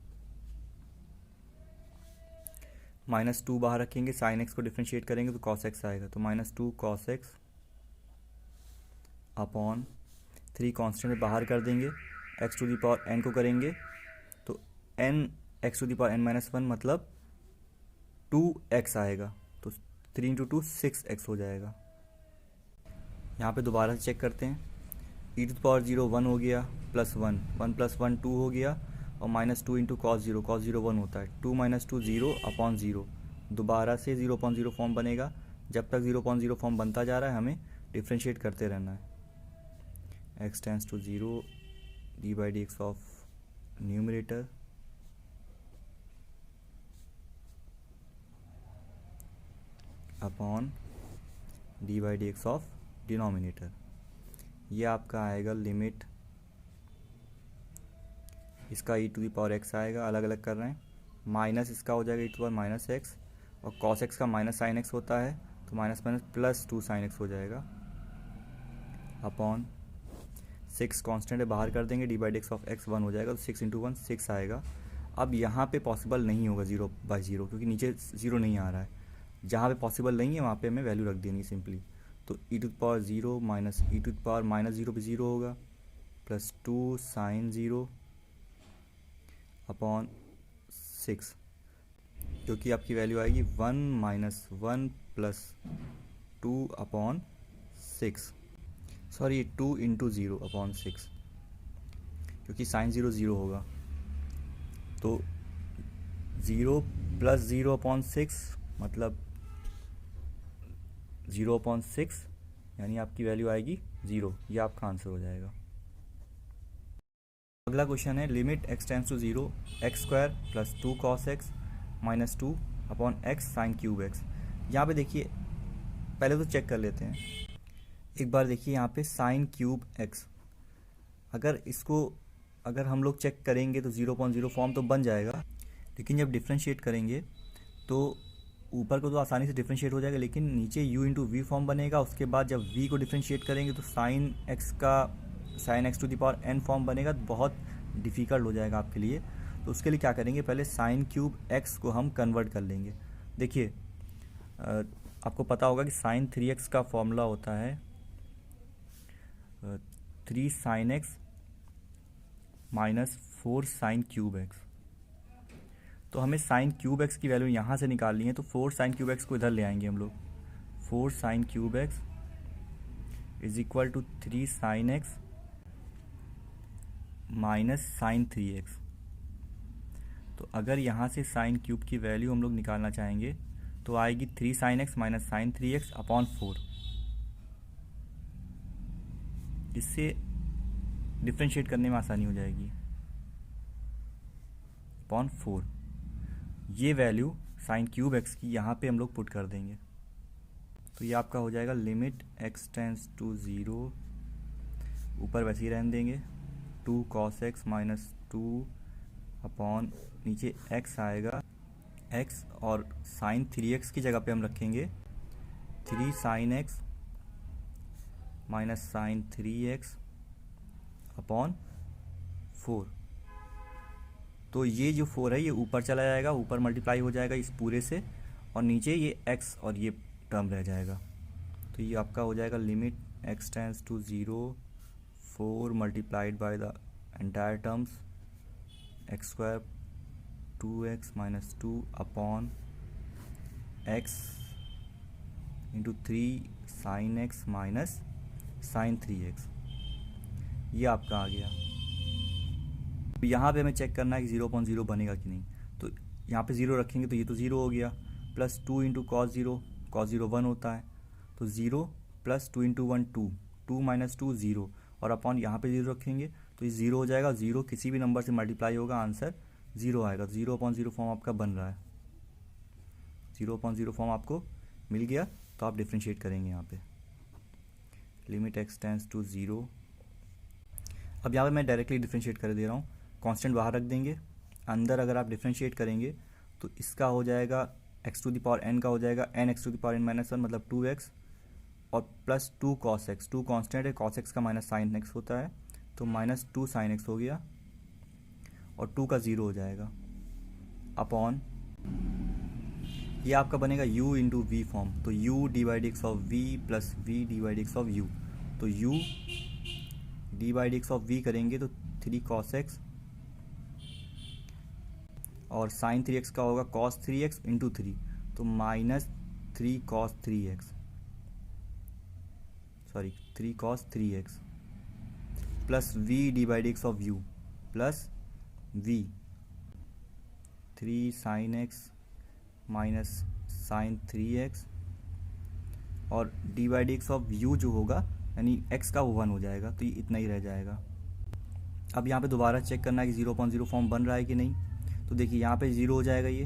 माइनस 2 बाहर रखेंगे, साइन एक्स को डिफ्रेंशिएट करेंगे तो कॉस एक्स आएगा, तो minus 2 cos x upon 3 constant में बाहर कर देंगे, x to the power n को करेंगे तो n x to the power n minus 1 मतलब 2x आएगा, तो 3 इंटू 2 6x हो जाएगा। यहाँ पे दोबारा से चेक करते हैं, ई टू द पावर 0 1 हो गया, प्लस 1 1 प्लस 1 2 हो गया, और माइनस 2 इंटू कॉस 0 1 होता है, 2 माइनस 2 0 अपॉन 0, दोबारा से 0.0 फॉर्म बनेगा। जब तक 0.0 फॉर्म बनता जा रहा है हमें डिफ्रेंशिएट करते रहना है। x tends to 0 D by D x of numerator upon D by D x of denominator. ये आपका आएगा लिमिट, इसका e to the power x आएगा, अलग अलग कर रहे हैं, माइनस इसका हो जाएगा ई to the power minus x, और कॉस एक्स का माइनस साइन एक्स होता है तो minus minus plus 2 sine x हो जाएगा, अपॉन 6 कांस्टेंट है बाहर कर देंगे, d by D x of x 1 हो जाएगा, तो 6 इंटू 1 6 आएगा। अब यहाँ पे पॉसिबल नहीं होगा 0/0 क्योंकि नीचे 0 नहीं आ रहा है, जहाँ पे पॉसिबल नहीं है वहाँ पे हमें वैल्यू रख देनी सिंपली। तो e to the power 0 minus E to the power minus 0 पे 0 होगा, प्लस 2 साइन 0 अपॉन 6, जो कि आपकी वैल्यू आएगी 1 minus 1 plus 2 upon 6, sorry 2 into 0 upon 6, क्योंकि साइन 0 0 होगा, तो 0 प्लस 0 अपॉन 6 मतलब 0 अपॉन 6, यानी आपकी वैल्यू आएगी 0। ये आपका आंसर हो जाएगा। अगला क्वेश्चन है limit x tends to 0 x square plus 2 cos x minus 2 upon x sine cube x. यहाँ पे देखिए, पहले तो चेक कर लेते हैं एक बार। देखिए यहाँ पे साइन क्यूब एक्स, अगर हम लोग चेक करेंगे तो 0.0 फॉर्म तो बन जाएगा, लेकिन जब डिफ्रेंशिएट करेंगे तो ऊपर को तो आसानी से डिफ्रेंशिएट हो जाएगा, लेकिन नीचे u इंटू वी फॉर्म बनेगा। उसके बाद जब v को डिफ्रेंशिएट करेंगे तो sine x to the power n form बनेगा, तो बहुत डिफ़िकल्ट हो जाएगा आपके लिए। तो उसके लिए क्या करेंगे, पहले साइन क्यूब x को हम कन्वर्ट कर लेंगे। देखिए आपको पता होगा कि साइन 3x का फॉर्मूला होता है 3 sine x minus 4 sine cube x. तो हमें साइन क्यूब एक्स की वैल्यू यहाँ से निकालनी है, तो 4 साइन क्यूब एक्स को इधर ले आएंगे हम लोग। 4 sine cube x is equal to 3 sine x minus sine 3x। तो अगर यहाँ से साइन क्यूब की वैल्यू हम लोग निकालना चाहेंगे तो आएगी 3 sine x minus sine 3x upon 4। इससे डिफ्रेंशिएट करने में आसानी हो जाएगी, अपॉन 4। ये वैल्यू साइन क्यूब एक्स की यहाँ पे हम लोग पुट कर देंगे, तो ये आपका हो जाएगा लिमिट x टेंस टू 0, ऊपर वैसे ही रहने देंगे, 2 कॉस एक्स माइनस 2 अपॉन नीचे x आएगा x, और साइन 3x की जगह पे हम रखेंगे 3 sine x minus sine 3x upon 4। तो ये जो 4 है ये ऊपर चला जाएगा, ऊपर मल्टीप्लाई हो जाएगा इस पूरे से, और नीचे ये x और ये टर्म रह जाएगा। तो ये आपका हो जाएगा limit x tends to 0 4 multiplied by the entire terms x square 2x minus 2 upon x into 3 sine x minus sine 3x। ये आपका आ गया। यहाँ पे हमें चेक करना है कि 0.0 बनेगा कि नहीं। तो यहाँ पे 0 रखेंगे तो ये तो 0 हो गया, प्लस 2 इंटू कॉस 0 1 होता है, तो 0 प्लस 2 इंटू 1 2 माइनस 2 0, और अपॉन यहाँ पे 0 रखेंगे तो ये 0 हो जाएगा। 0 किसी भी नंबर से मल्टीप्लाई होगा, आंसर 0 आएगा। 0.0 फॉर्म आपका बन रहा है, 0.0 फॉर्म आपको मिल गया। तो आप डिफ्रेंशिएट करेंगे यहाँ पे लिमिट x टेंस टू 0। अब यहाँ पे मैं डायरेक्टली डिफ्रेंशिएट कर दे रहा हूँ, कांस्टेंट बाहर रख देंगे। अंदर अगर आप डिफ्रेंशिएट करेंगे तो इसका हो जाएगा x to the power n का हो जाएगा n x to the power n minus 1 मतलब 2x, और प्लस 2 cos x, 2 कांस्टेंट है, cos x का माइनस साइन x होता है, तो माइनस 2 साइन x हो गया, और 2 का 0 हो जाएगा, अपॉन ये आपका बनेगा u इंटू वी फॉर्म। तो u d by D x of v plus v d by D x of u। तो u d by D x of v करेंगे तो 3 cos x, और साइन 3x का होगा cos 3x इंटू 3, तो minus 3 cos 3x, sorry 3 cos 3x, plus v d by D x of u plus v 3 sine x minus sine 3x, और d by D x of u जो होगा यानी x का वो 1 हो जाएगा, तो ये इतना ही रह जाएगा। अब यहाँ पे दोबारा चेक करना है कि 0.0 फॉर्म बन रहा है कि नहीं। तो देखिए यहाँ पे 0 हो जाएगा ये,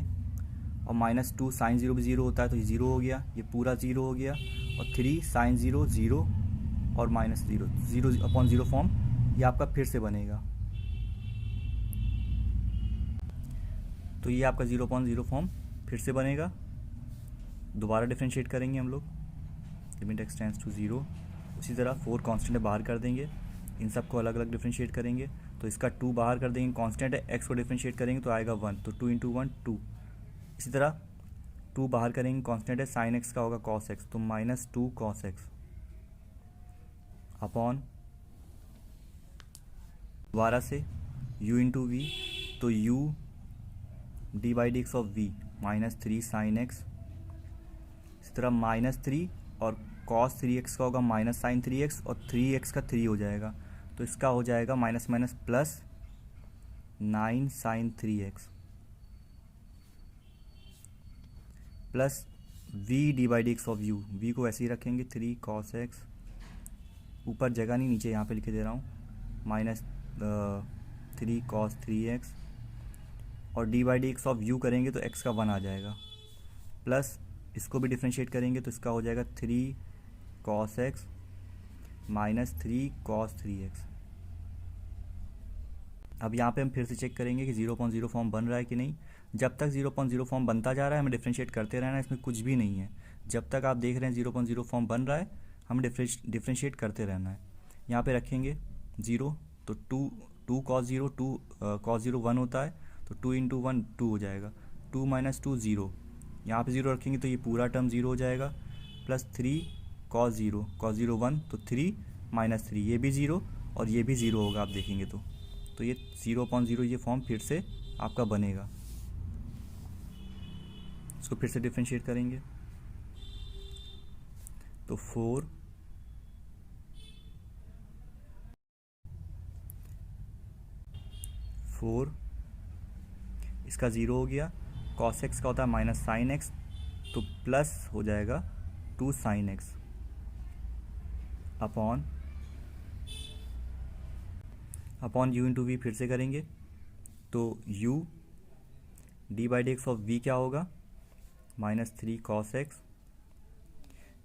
और माइनस 2 साइन 0 भी 0 होता है, तो ये 0 हो गया, ये पूरा 0 हो गया, और 3 साइन 0 0 और minus zero, zero upon zero form ये आपका फिर से बनेगा। तो ये आपका ज़ीरो अपॉन ज़ीरो फॉर्म फिर से बनेगा। दोबारा डिफ्रेंशिएट करेंगे हम लोग, limit x tends to zero. उसी तरह 4 कांस्टेंट बाहर कर देंगे, इन सबको अलग अलग डिफ्रेंशिएट करेंगे। तो इसका 2 बाहर कर देंगे, कांस्टेंट है, एक्स को डिफ्रेंशिएट करेंगे तो आएगा 1, तो 2 इंटू 1 2। इसी तरह 2 बाहर करेंगे, कांस्टेंट है, साइन एक्स का होगा कॉस एक्स, तो माइनस 2 कॉस एक्स अपॉन दोबारा से u इंटू वी, तो u d by D x of v minus 3 sine x. इसी तरह माइनस 3 और कॉस 3x का होगा माइनस साइन 3x और 3x का 3 हो जाएगा, तो इसका हो जाएगा minus minus plus 9 sine 3x plus v d by D x of u, v को ऐसे ही रखेंगे 3 कॉस x, ऊपर जगह नहीं नीचे यहाँ पे लिखे दे रहा हूँ, माइनस 3 कॉस 3x और d by D x of u करेंगे तो x का 1 आ जाएगा, प्लस इसको भी डिफ्रेंशिएट करेंगे तो इसका हो जाएगा 3 cos x minus 3 cos 3x। अब यहाँ पे हम फिर से चेक करेंगे कि 0.0 फॉर्म बन रहा है कि नहीं। जब तक 0.0 फॉर्म बनता जा रहा है हमें डिफ्रेंशिएट करते रहना है, इसमें कुछ भी नहीं है। जब तक आप देख रहे हैं 0.0 फॉर्म बन रहा है हमें डिफ्रेंशिएट करते रहना है। यहाँ पे रखेंगे 0, तो 2 कॉस 0, 2 कॉस 0 1 होता है, तो 2 इंटू 1 2 हो जाएगा, 2 माइनस 2 0, यहाँ पे 0 रखेंगे तो ये पूरा टर्म 0 हो जाएगा, प्लस 3 कॉस 0, कॉस 0 1, तो 3 माइनस 3 ये भी 0 और ये भी 0 होगा आप देखेंगे तो ये 0.0 ये फॉर्म फिर से आपका बनेगा। इसको फिर से डिफ्रेंशिएट करेंगे तो 4 इसका 0 हो गया, कॉस एक्स का होता है माइनस साइन एक्स, तो प्लस हो जाएगा 2 sine x upon u into v फिर से करेंगे तो u d by D x of v क्या होगा माइनस 3 कॉस एक्स,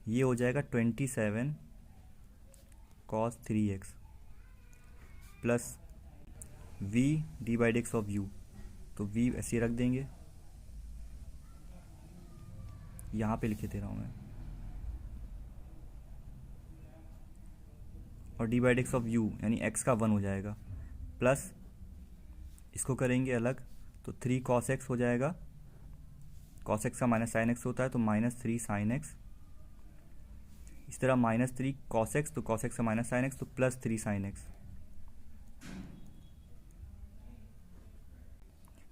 ये हो जाएगा 27 cos 3x plus v d by D x of u, तो v ऐसे रख देंगे, यहाँ पे लिखे दे रहा हूँ मैं, और d by D x of u यानी x का 1 हो जाएगा, प्लस इसको करेंगे अलग तो 3 कॉस एक्स हो जाएगा, कॉस एक्स का माइनस साइन एक्स होता है तो माइनस 3 साइन एक्स। इस तरह माइनस 3 कॉस एक्स, तो कॉस एक्स का माइनस साइन एक्स तो प्लस 3 साइन एक्स।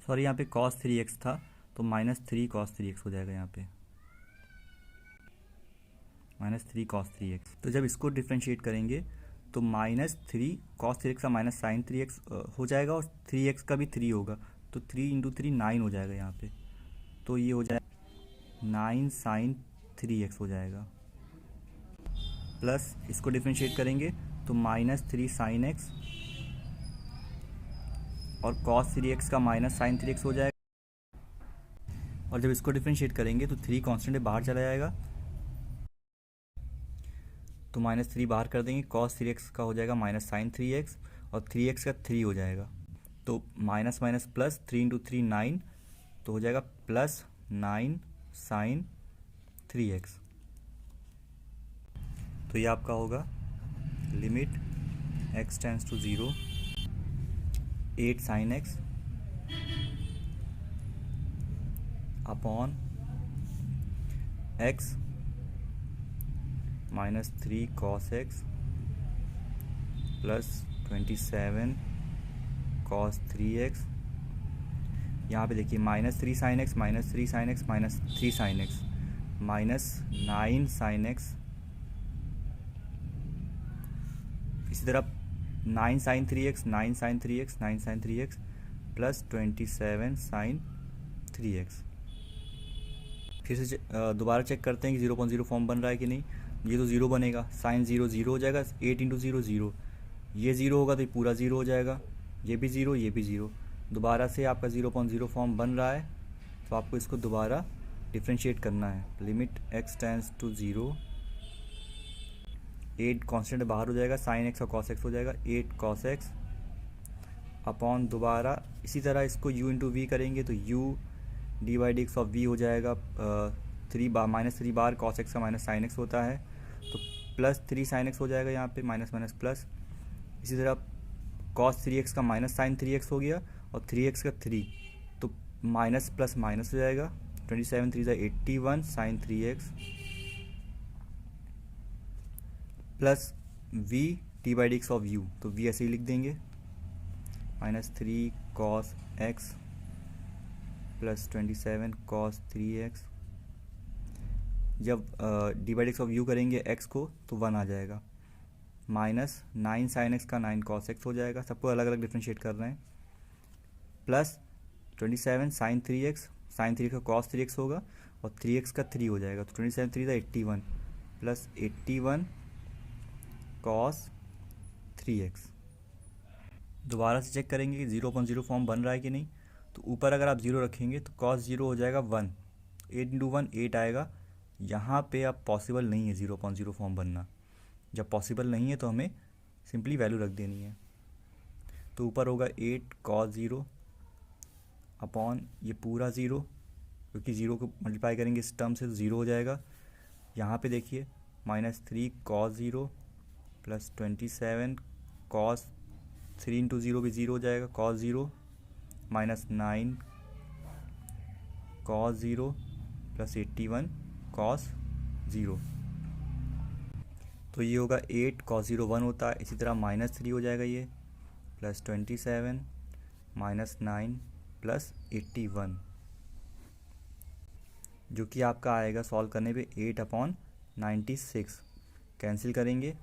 सॉरी यहाँ पे कॉस 3x था तो माइनस 3 कॉस 3x हो जाएगा, यहाँ पे माइनस 3 कॉस 3x। तो जब इसको डिफ्रेंशिएट करेंगे तो माइनस 3 कॉस 3x का माइनस साइन 3x हो जाएगा और 3x का भी 3 होगा, तो 3 इंटू 3 9 हो जाएगा यहाँ पे, तो ये हो जाएगा 9 साइन 3x हो जाएगा, प्लस इसको डिफ्रेंशिएट करेंगे तो माइनस 3 साइन एक्स और कॉस 3x का माइनस साइन 3x हो जाएगा, और जब इसको डिफ्रेंशिएट करेंगे तो 3 कांस्टेंट बाहर चला जाएगा, तो माइनस 3 बाहर कर देंगे, कॉस 3x का हो जाएगा माइनस साइन 3x और 3x का 3 हो जाएगा, तो माइनस माइनस प्लस 3 इंटू 3 9, तो हो जाएगा प्लस 9 साइन 3x। तो ये आपका होगा limit x tends to 0 8 sine x upon x minus 3 cos x plus 27 cos 3x। यहाँ पे देखिए minus 3 sine x minus 3 sine x minus 3 sine x minus 9 sine x. इसी तरह 9 sine 3x 9 sine 3x 9 sine 3x plus 27 sine 3x। फिर से दोबारा चेक करते हैं कि 0.0 फॉर्म बन रहा है कि नहीं। ये तो 0 बनेगा, साइन 0 0 हो जाएगा, 8 इंटू 0 0, ये 0 होगा तो ये पूरा 0 हो जाएगा, ये भी 0 ये भी 0। दोबारा से आपका 0.0 फॉर्म बन रहा है तो आपको इसको दोबारा डिफ्रेंशिएट करना है। Limit x tends to 0 8 constant बाहर हो जाएगा, साइन एक्स और कॉस एक्स हो जाएगा, 8 कॉस एक्स अपॉन दोबारा इसी तरह इसको u इंटू वी करेंगे तो u d by D x of v हो जाएगा 3 बार कॉस एक्स का माइनस साइन एक्स होता है तो प्लस 3 साइन एक्स हो जाएगा यहाँ पे, माइनस माइनस प्लस। इसी तरह कॉस 3x का माइनस साइन 3x हो गया और 3x का 3 तो माइनस प्लस माइनस हो जाएगा, 27 3 81 sine 3x plus v d by D x of u, तो v ऐसे ही लिख देंगे -3 cos x plus 27 cos 3x। जब D by D x of u करेंगे x को तो 1 आ जाएगा, -9 साइन x का 9 cos x हो जाएगा, सबको अलग अलग डिफ्रेंशिएट कर रहे हैं, प्लस 27 साइन 3x, साइन 3 का cos 3x होगा और 3x का 3 हो जाएगा, तो 27 3 81 प्लस 81 cos 3x। दोबारा से चेक करेंगे कि 0.0 फॉर्म बन रहा है कि नहीं, तो ऊपर अगर आप 0 रखेंगे तो cos 0 हो जाएगा 1, 8 इंटू 1 8 आएगा। यहाँ पे अब पॉसिबल नहीं है 0.0 फॉर्म बनना, जब पॉसिबल नहीं है तो हमें सिंपली वैल्यू रख देनी है। तो ऊपर होगा 8 cos 0 अपॉन ये पूरा 0, क्योंकि 0 को मल्टीप्लाई करेंगे इस टर्म से तो 0 हो जाएगा। यहाँ पे देखिए -3 cos 0 प्लस 27 cos 3 इंटू 0 भी 0 हो जाएगा, cos 0 -9 cos 0 प्लस 81 cos 0, तो ये होगा 8 cos 0 1 होता है। इसी तरह -3 हो जाएगा ये, प्लस 27 -9 प्लस 81, जो कि आपका आएगा सॉल्व करने पे 8/96। कैंसिल करेंगे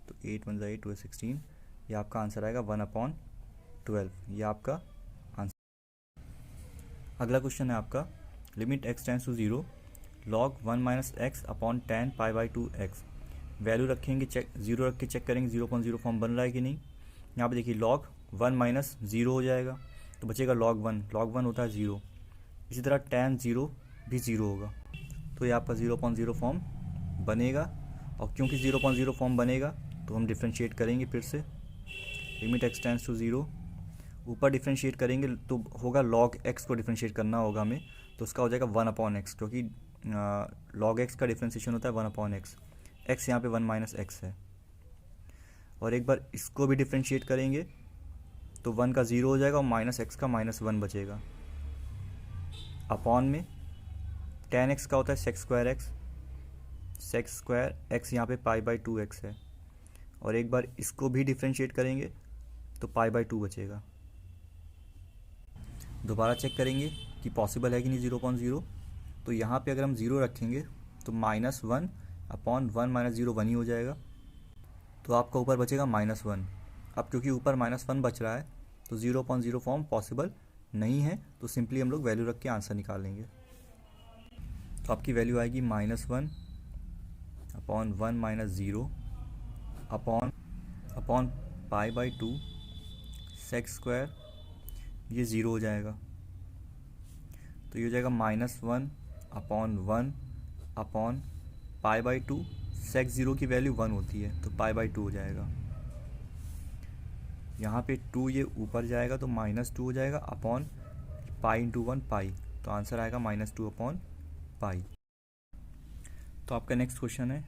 तो 8 1 8 2 16, ये आपका आंसर आएगा 1/12, ये आपका आंसर। अगला क्वेश्चन है आपका limit x tends to 0 log 1 minus x upon tan pi by 2x। Value रखेंगे, चेक 0 रख के चेक करेंगे 0.0 फॉर्म बन रहा है कि नहीं। यहाँ पे देखिए log 1 माइनस 0 हो जाएगा तो बचेगा log 1 होता है 0। इसी तरह tan 0 भी 0 होगा, तो ये आपका 0.0 फॉर्म बनेगा। और क्योंकि 0.0 फॉर्म बनेगा तो हम डिफ्रेंशिएट करेंगे फिर से, लिमिट x टेंस टू 0, ऊपर डिफ्रेंशिएट करेंगे तो होगा log x को डिफ्रेंशिएट करना होगा हमें, तो उसका हो जाएगा 1/x, क्योंकि log x का डिफ्रेंशिएशन होता है 1/x, x यहाँ पे 1 माइनस एक्स है। और एक बार इसको भी डिफ्रेंशिएट करेंगे तो 1 का 0 हो जाएगा और माइनस एक्स का -1 बचेगा। अपॉन में tan x का होता है sec स्क्वायर x यहाँ पे पाई बाई 2x है। और एक बार इसको भी डिफ्रेंशिएट करेंगे तो पाई बाई 2 बचेगा। दोबारा चेक करेंगे कि पॉसिबल है कि नहीं 0.0, तो यहाँ पे अगर हम 0 रखेंगे तो -1 अपॉन 1 माइनस 0 1 ही हो जाएगा, तो आपका ऊपर बचेगा -1। अब क्योंकि ऊपर -1 बच रहा है तो 0.0 फॉर्म पॉसिबल नहीं है, तो सिंपली हम लोग वैल्यू रख के आंसर निकालेंगे। तो आपकी वैल्यू आएगी -1 upon 1 minus 0 upon pi by 2 sec square, ये 0 हो जाएगा, तो ये हो जाएगा -1 upon 1 upon pi by 2, sec 0 की वैल्यू 1 होती है तो पाई बाई 2 हो जाएगा। यहाँ पे 2 ये ऊपर जाएगा तो -2 हो जाएगा अपॉन पाई इंटू 1 पाई, तो आंसर आएगा -2 अपॉन पाई। तो आपका नेक्स्ट क्वेश्चन है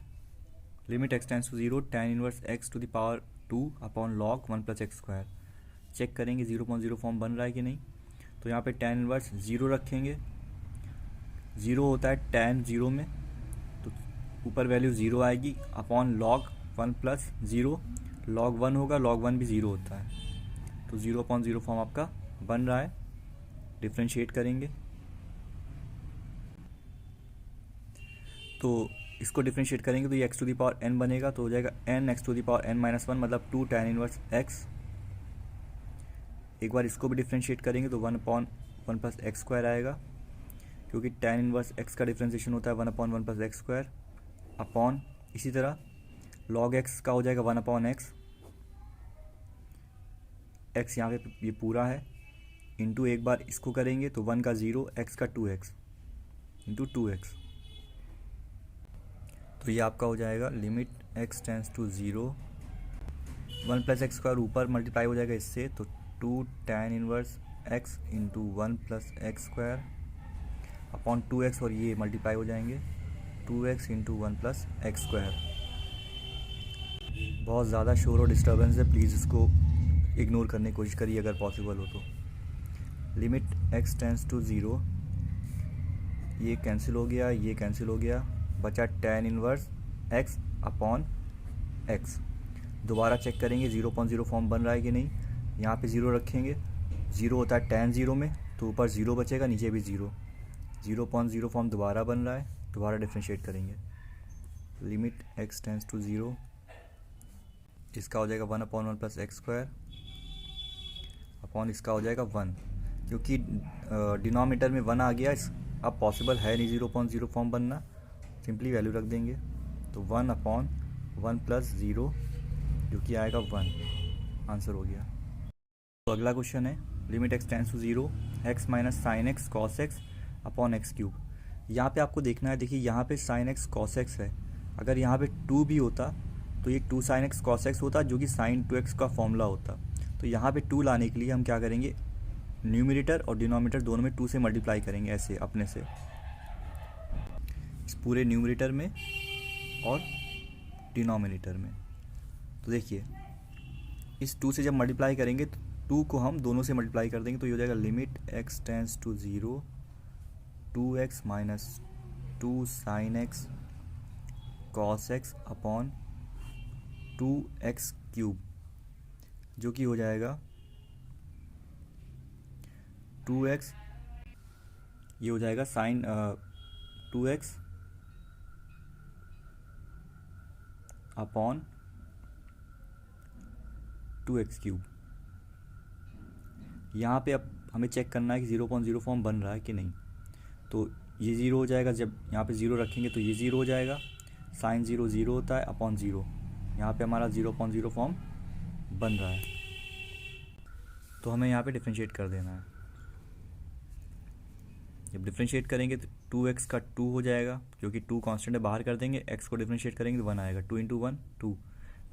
limit x tends to 0 tan inverse x to the power 2 upon log 1 plus x square. Check करेंगे 0.0 फॉर्म बन रहा है कि नहीं। तो यहाँ पे tan इनवर्स 0 रखेंगे, 0 होता है tan 0 में, तो ऊपर वैल्यू 0 आएगी अपॉन log 1 प्लस 0, log 1 होगा, log 1 भी 0 होता है, तो 0.0 फॉर्म आपका बन रहा है। डिफ्रेंशिएट करेंगे तो इसको डिफ्रेंशिएट करेंगे तो ये x to the power n बनेगा, तो हो जाएगा n x to the power n minus 1 मतलब 2 tan इनवर्स x। एक बार इसको भी डिफ्रेंशिएट करेंगे तो 1/1 प्लस एक्स स्क्वायर आएगा, क्योंकि tan इनवर्स x का डिफ्रेंशिएशन होता है 1/1 प्लस एक्स स्क्वायर अपॉन, इसी तरह log x का हो जाएगा 1/x, x यहाँ पे ये पूरा है, इंटू एक बार इसको करेंगे तो 1 का 0, x का 2x इंटू 2x, तो ये आपका हो जाएगा limit x tends to zero, 1 plus x square ऊपर मल्टीप्लाई हो जाएगा इससे, तो 2 tan inverse x into 1 plus x square upon 2x, और ये मल्टीप्लाई हो जाएंगे 2x into 1 plus x square. बहुत ज़्यादा शोर और डिस्टर्बेंस है, प्लीज़ इसको इग्नोर करने की कोशिश करिए अगर पॉसिबल हो तो। Limit x tends to zero, ये कैंसिल हो गया, ये कैंसिल हो गया, बचा tan inverse x upon x। दोबारा चेक करेंगे 0.0 फॉर्म बन रहा है कि नहीं। यहाँ पे 0 रखेंगे, 0 होता है tan ज़ीरो में, तो ऊपर 0 बचेगा, नीचे भी 0। 0.0 फॉर्म दोबारा बन रहा है, दोबारा डिफ्रेंशिएट करेंगे। Limit x tends to zero, इसका हो जाएगा 1/1 प्लस एक्स स्क्वायर अपॉन इसका हो जाएगा 1, क्योंकि डिनोमिनेटर में 1 आ गया, अब पॉसिबल है नहीं 0.0 फॉर्म बनना, सिंपली वैल्यू रख देंगे, तो 1/1 प्लस ज़ीरो जो कि आएगा 1, आंसर हो गया। तो अगला क्वेश्चन है limit x tends to zero x minus sine x cos x upon x cube. यहाँ पे आपको देखना है, देखिए यहाँ पे साइन एक्स कॉस एक्स है, अगर यहाँ पे 2 भी होता तो ये 2 sin x cos x होता, जो कि sin 2x का फॉर्मूला होता। तो यहाँ पे 2 लाने के लिए हम क्या करेंगे, न्यूमरेटर और डिनोमिनेटर दोनों में 2 से मल्टीप्लाई करेंगे, ऐसे अपने से इस पूरे न्यूमरेटर में और डिनोमिनेटर में। तो देखिए इस 2 से जब मल्टीप्लाई करेंगे तो 2 को हम दोनों से मल्टीप्लाई कर देंगे, तो ये हो जाएगा limit x tends to zero 2x minus 2 sin x cos x upon 2x cube, जो कि हो जाएगा 2x, ये हो जाएगा sign 2x upon 2x cube. यहाँ पे अब हमें चेक करना है कि 0.0 फॉर्म बन रहा है कि नहीं। तो ये 0 हो जाएगा, जब यहाँ पे 0 रखेंगे तो ये 0 हो जाएगा, साइन 0 0 होता है अपॉन 0, यहाँ पे हमारा 0.0 फॉर्म बन रहा है, तो हमें यहाँ पे डिफ्रेंशिएट कर देना है। जब डिफ्रेंशिएट करेंगे तो 2x का 2 हो जाएगा, क्योंकि 2 कांस्टेंट है, बाहर कर देंगे, x को डिफ्रेंशिएट करेंगे तो 1 आएगा, 2 इंटू 1 2,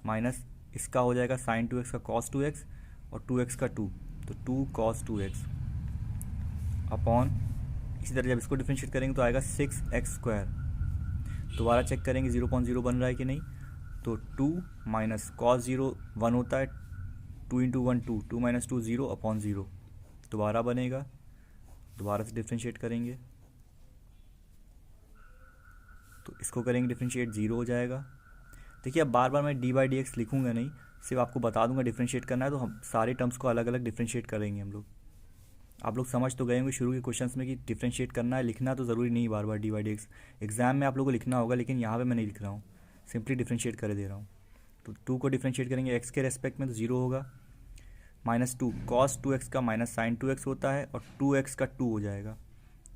माइनस इसका हो जाएगा साइन 2x का cos 2x और 2x का 2, तो 2 cos 2x अपॉन, इसी तरह जब इसको डिफ्रेंशिएट करेंगे तो आएगा 6x स्क्वायर। दोबारा चेक करेंगे 0.0 बन रहा है कि नहीं, तो 2 माइनस कॉस 0 1 होता है, 2 इंटू 1 2, 2 माइनस 2 0 अपॉन 0, दोबारा बनेगा, दोबारा से डिफ्रेंशिएट करेंगे तो इसको करेंगे डिफ्रेंशिएट, 0 हो जाएगा। देखिए अब बार बार मैं d/dx लिखूंगा नहीं, सिर्फ आपको बता दूंगा डिफ्रेंशिएट करना है, तो हम सारे टर्म्स को अलग अलग डिफ्रेंशिएट करेंगे हम लोग। आप लोग समझ तो गए होंगे शुरू के क्वेश्चंस में कि डिफ्रेंशिएट करना है, लिखना तो ज़रूरी नहीं बार बार d/dx, एग्जाम में आप लोगों को लिखना होगा, लेकिन यहाँ पे मैं नहीं लिख रहा हूँ, सिंपली डिफ्रेंशिएट कर दे रहा हूँ। तो 2 को डिफ्रेंशिएट करेंगे x के रेस्पेक्ट में तो 0 होगा, माइनस 2 कॉस 2x का माइनस साइन 2x होता है, और 2x का 2 हो जाएगा,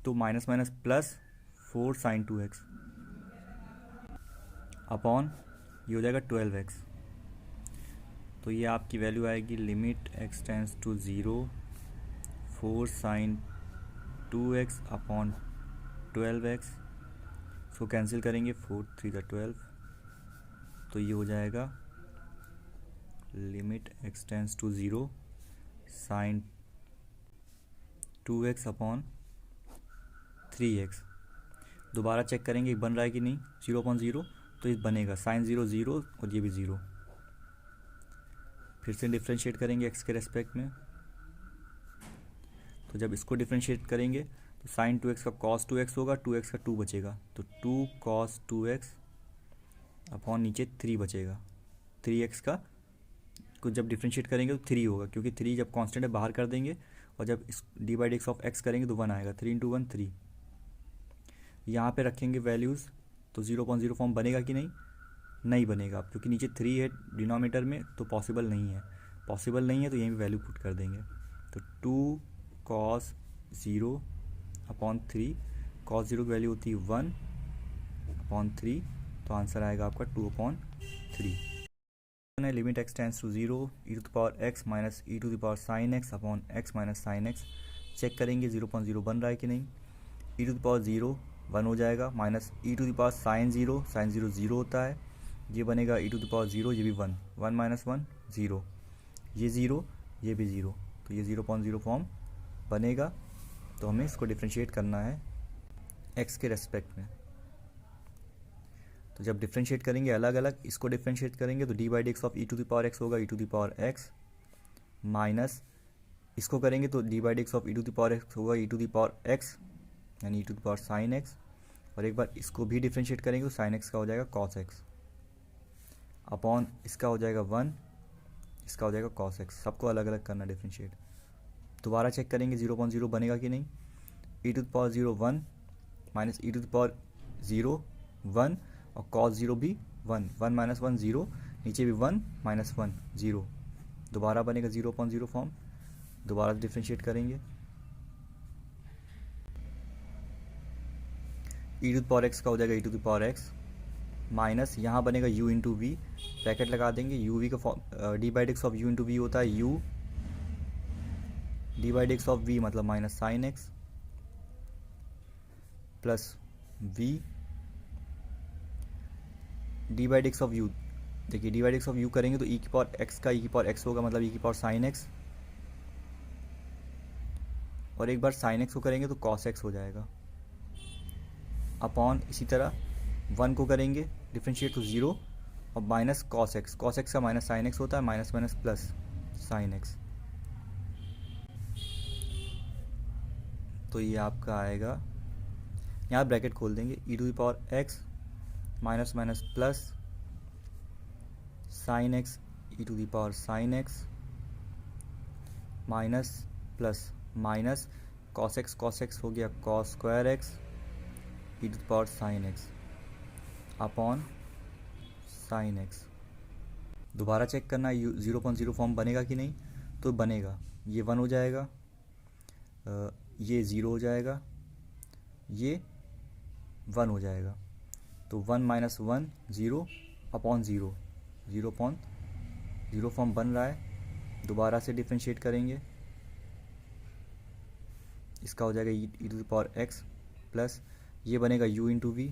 तो minus minus plus 4 sine 2x upon ये हो जाएगा 12x। तो ये आपकी वैल्यू आएगी limit x tends to zero 4 sine 2x upon 12x, इसको कैंसिल करेंगे, 4 3 12, तो ये हो जाएगा limit x tends to zero sine 2x upon 3x। दोबारा चेक करेंगे बन रहा है कि नहीं 0.0, तो ये बनेगा साइन 0 0 और ये भी 0। फिर से डिफ्रेंशिएट करेंगे x के रेस्पेक्ट में, तो जब इसको डिफ्रेंशिएट करेंगे तो साइन 2x का cos 2x होगा, 2x का 2 बचेगा, तो 2 cos 2x अपॉन नीचे 3 बचेगा, 3x का को जब डिफ्रेंशिएट करेंगे तो 3 होगा, क्योंकि 3 जब कांस्टेंट है बाहर कर देंगे, और जब इस d/dx ऑफ x करेंगे तो 1 आएगा, 3 इंटू 1 3। यहाँ पे रखेंगे वैल्यूज़, तो 0.0 फॉर्म बनेगा कि नहीं, नहीं बनेगा, क्योंकि नीचे 3 है डिनोमिनेटर में, तो पॉसिबल नहीं है, पॉसिबल नहीं है, तो यहीं पे वैल्यू पुट कर देंगे, तो 2 cos 0 अपॉन 3, cos 0 की वैल्यू होती है 1 अपॉन 3, तो आंसर आएगा आपका 2/3। Limit x tends to zero e⁻x minus e⁻ sin x upon x minus sin x। Check करेंगे 0.0 बन रहा है कि नहीं, e⁻0 1 हो जाएगा, माइनस e⁻sin 0 sin 0 0 होता है, ये बनेगा e टू द पावर 0, ये भी 1, 1 माइनस 1 0, ये 0, ये भी 0, तो ये 0.0 फॉर्म बनेगा। तो हमें इसको डिफ्रेंशिएट करना है x के रेस्पेक्ट में। तो जब डिफ्रेंशिएट करेंगे अलग अलग, इसको डिफ्रेंशिएट करेंगे तो D by D x of E to the power x होगा, e to the power x, minus इसको करेंगे तो D by D x of E to the power x होगा, e to the power x यानी e to the power sine x, और एक बार इसको भी डिफ्रेंशिएट करेंगे तो साइन एक्स का हो जाएगा कॉस एक्स, अपॉन इसका हो जाएगा 1, इसका हो जाएगा कॉस एक्स। सबको अलग अलग करना डिफ्रेंशिएट। दोबारा चेक करेंगे 0.0 बनेगा कि नहीं। E to the power 0 1 minus E to the power 0 1, और कॉस 0 भी 1, 1 माइनस 1 0, नीचे भी 1 माइनस 1 0, दोबारा बनेगा 0.0 फॉर्म। दोबारा डिफ्रेंशिएट करेंगे, e to the power x का हो जाएगा ई to the power x, minus यहाँ बनेगा u इंटू वी, ब्रैकेट लगा देंगे। यू वी का form d by d x of u into v होता है u, d by d x of v मतलब minus sine x plus v, d by d x of u, देखिए D by d x of u करेंगे तो e की पावर x का e की पावर x होगा, मतलब e की पावर साइन x, और एक बार साइन x को करेंगे तो कॉस x हो जाएगा, अपॉन इसी तरह 1 को करेंगे डिफ्रेंशिएट तो 0, और माइनस कॉस एक्स का माइनस साइन एक्स होता है, minus minus plus sine x, तो ये आपका आएगा, यहाँ ब्रैकेट खोल देंगे, ई to the power x minus minus plus sine x e to the power sine x, minus plus minus cos x हो गया cos square x e to the power sine x, upon sine x. दोबारा चेक करना 0.0 फॉर्म बनेगा कि नहीं, तो बनेगा, ये 1 हो जाएगा, ये 0 हो जाएगा, ये 1 हो जाएगा, तो 1 माइनस 1 0 अपॉन 0, 0.0 फॉर्म बन रहा है। दोबारा से डिफ्रेंशिएट करेंगे, इसका हो जाएगा ई to the power x plus ये बनेगा u इंटू वी,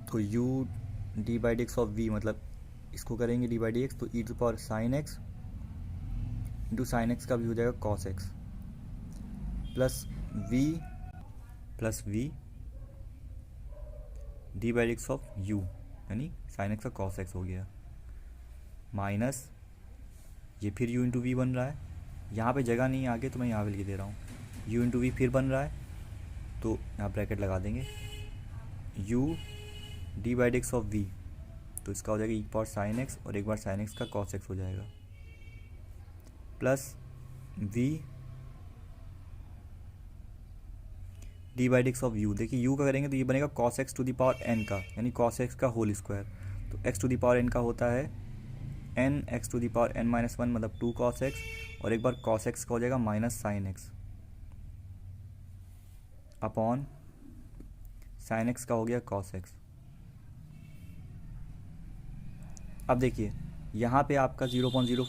तो u d by D x of v मतलब इसको करेंगे डी बाई डी एक्स तो e to the power sine x into sine x का भी हो जाएगा cos x plus v d by D x of u यानी साइन एक्स का कॉस एक्स हो गया, माइनस ये फिर u इंटू वी बन रहा है, यहाँ पे जगह नहीं है आगे तो मैं यहाँ पे लिख दे रहा हूँ, u इंटू वी फिर बन रहा है, तो यहाँ ब्रैकेट लगा देंगे u d by D x of v, तो इसका हो जाएगा ई पावर साइन एक्स और एक बार साइन एक्स का कॉस एक्स हो जाएगा, plus v d by D x of u, देखिए u का करेंगे तो ये बनेगा cos x to the power n का, यानी कॉस एक्स का होल स्क्वायर, तो x to the power n का होता है n x to the power n minus 1 मतलब 2 कॉस एक्स, और एक बार कॉस एक्स का हो जाएगा minus sine x, upon sine x का हो गया कॉस एक्स। अब देखिए यहाँ पे आपका 0.0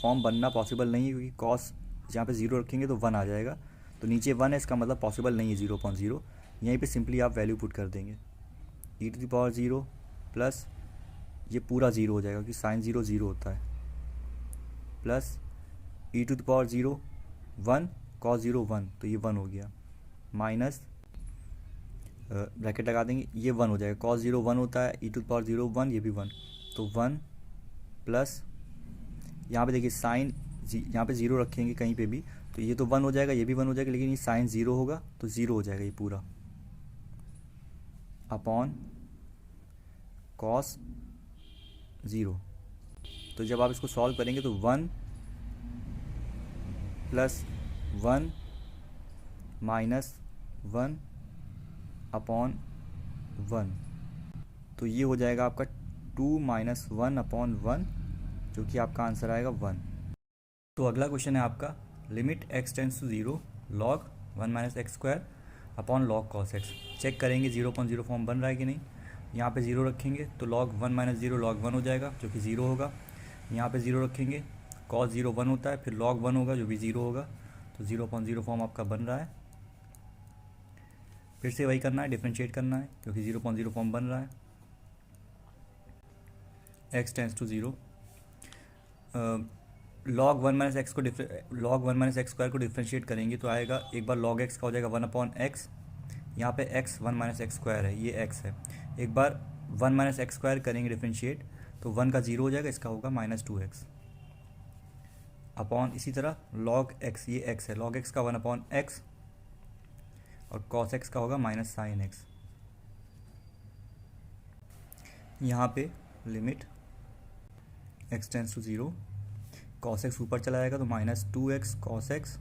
फॉर्म बनना पॉसिबल नहीं है, क्योंकि कॉस जहाँ पे 0 रखेंगे तो 1 आ जाएगा, तो नीचे 1 है, इसका मतलब पॉसिबल नहीं है 0.0, यहीं पे सिंपली आप वैल्यू पुट कर देंगे, ई टू द पावर 0 प्लस ये पूरा 0 हो जाएगा, क्योंकि साइन 0 0 होता है, plus e to the power 0 1 cos 0 1, तो ये 1 हो गया, माइनस ब्रैकेट लगा देंगे, ये 1 हो जाएगा, कॉस 0 1 होता है, ई टू द पावर 0 1, ये भी 1, तो 1 प्लस यहाँ पे देखिए साइन यहाँ पे 0 रखेंगे कहीं पे भी तो ये तो 1 हो जाएगा, ये भी 1 हो जाएगा, लेकिन ये साइन 0 होगा तो 0 हो जाएगा ये पूरा, अपॉन कॉस 0। तो जब आप इसको सॉल्व करेंगे तो 1 प्लस 1 माइनस 1 अपॉन 1, तो ये हो जाएगा आपका 2 माइनस 1 अपॉन 1, जो कि आपका आंसर आएगा 1। तो अगला क्वेश्चन है आपका limit x tends to 0 log 1 minus x square upon log cos x. Check करेंगे 0.0 फॉर्म बन रहा है कि नहीं। यहाँ पे 0 रखेंगे तो लॉग 1 माइनस 0 लॉग 1 हो जाएगा, जो कि 0 होगा। यहाँ पे 0 रखेंगे, कॉस 0 1 होता है, फिर लॉग 1 होगा जो भी 0 होगा, तो 0.0 फॉर्म आपका बन रहा है। फिर से वही करना है, डिफ्रेंशिएट करना है, क्योंकि 0.0 फॉर्म बन रहा है। X tends to zero, log one minus x को log one minus x square को डिफ्रेंशिएट करेंगे तो आएगा, एक बार लॉग एक्स का हो जाएगा वन अपॉन एक्स, यहाँ पे x one minus x square है, ये एक्स है। एक बार वन माइनस एक्स स्क्वायर करेंगे डिफ्रेंशिएट तो वन का जीरो हो जाएगा, इसका होगा माइनस टू एक्स अपॉन, इसी तरह लॉग एक्स, ये एक्स है, लॉग एक्स का वन अपॉन एक्स और कॉस एक्स का होगा माइनस साइन एक्स। यहाँ पे limit x tends to zero, cos x ऊपर चला जाएगा तो minus two x cos x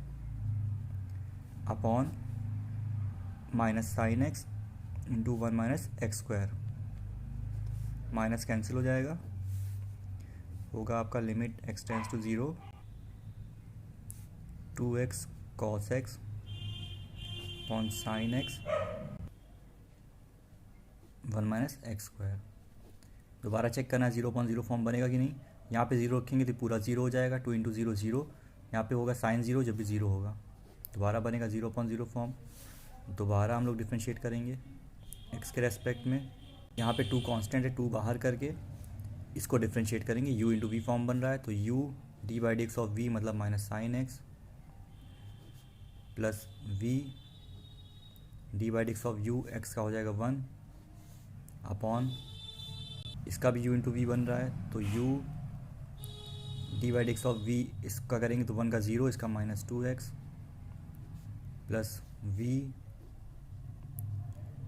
upon minus sine x into one minus x square, minus cancel हो जाएगा, होगा आपका limit x tends to zero two x cos x upon sine x one minus x square. दोबारा चेक करना है 0.0 फॉर्म बनेगा कि नहीं। यहाँ पे ज़ीरो रखेंगे तो पूरा ज़ीरो हो जाएगा, 2 इंटू ज़ीरो ज़ीरो, यहाँ पे होगा साइन ज़ीरो जब भी ज़ीरो होगा, दोबारा बनेगा 0.0 फॉर्म। दोबारा हम लोग डिफ्रेंशिएट करेंगे एक्स के रेस्पेक्ट में, यहाँ पे टू कांस्टेंट है, टू बाहर करके इसको डिफ्रेंशिएट करेंगे, u इंटू वी फॉर्म बन रहा है तो u d by D x of v मतलब minus sine x plus v d by D x of u, x का हो जाएगा वन अपॉन, इसका भी u इंटू वी बन रहा है तो u d by D x of v, इसका करेंगे तो वन का ज़ीरो, इसका minus two x plus v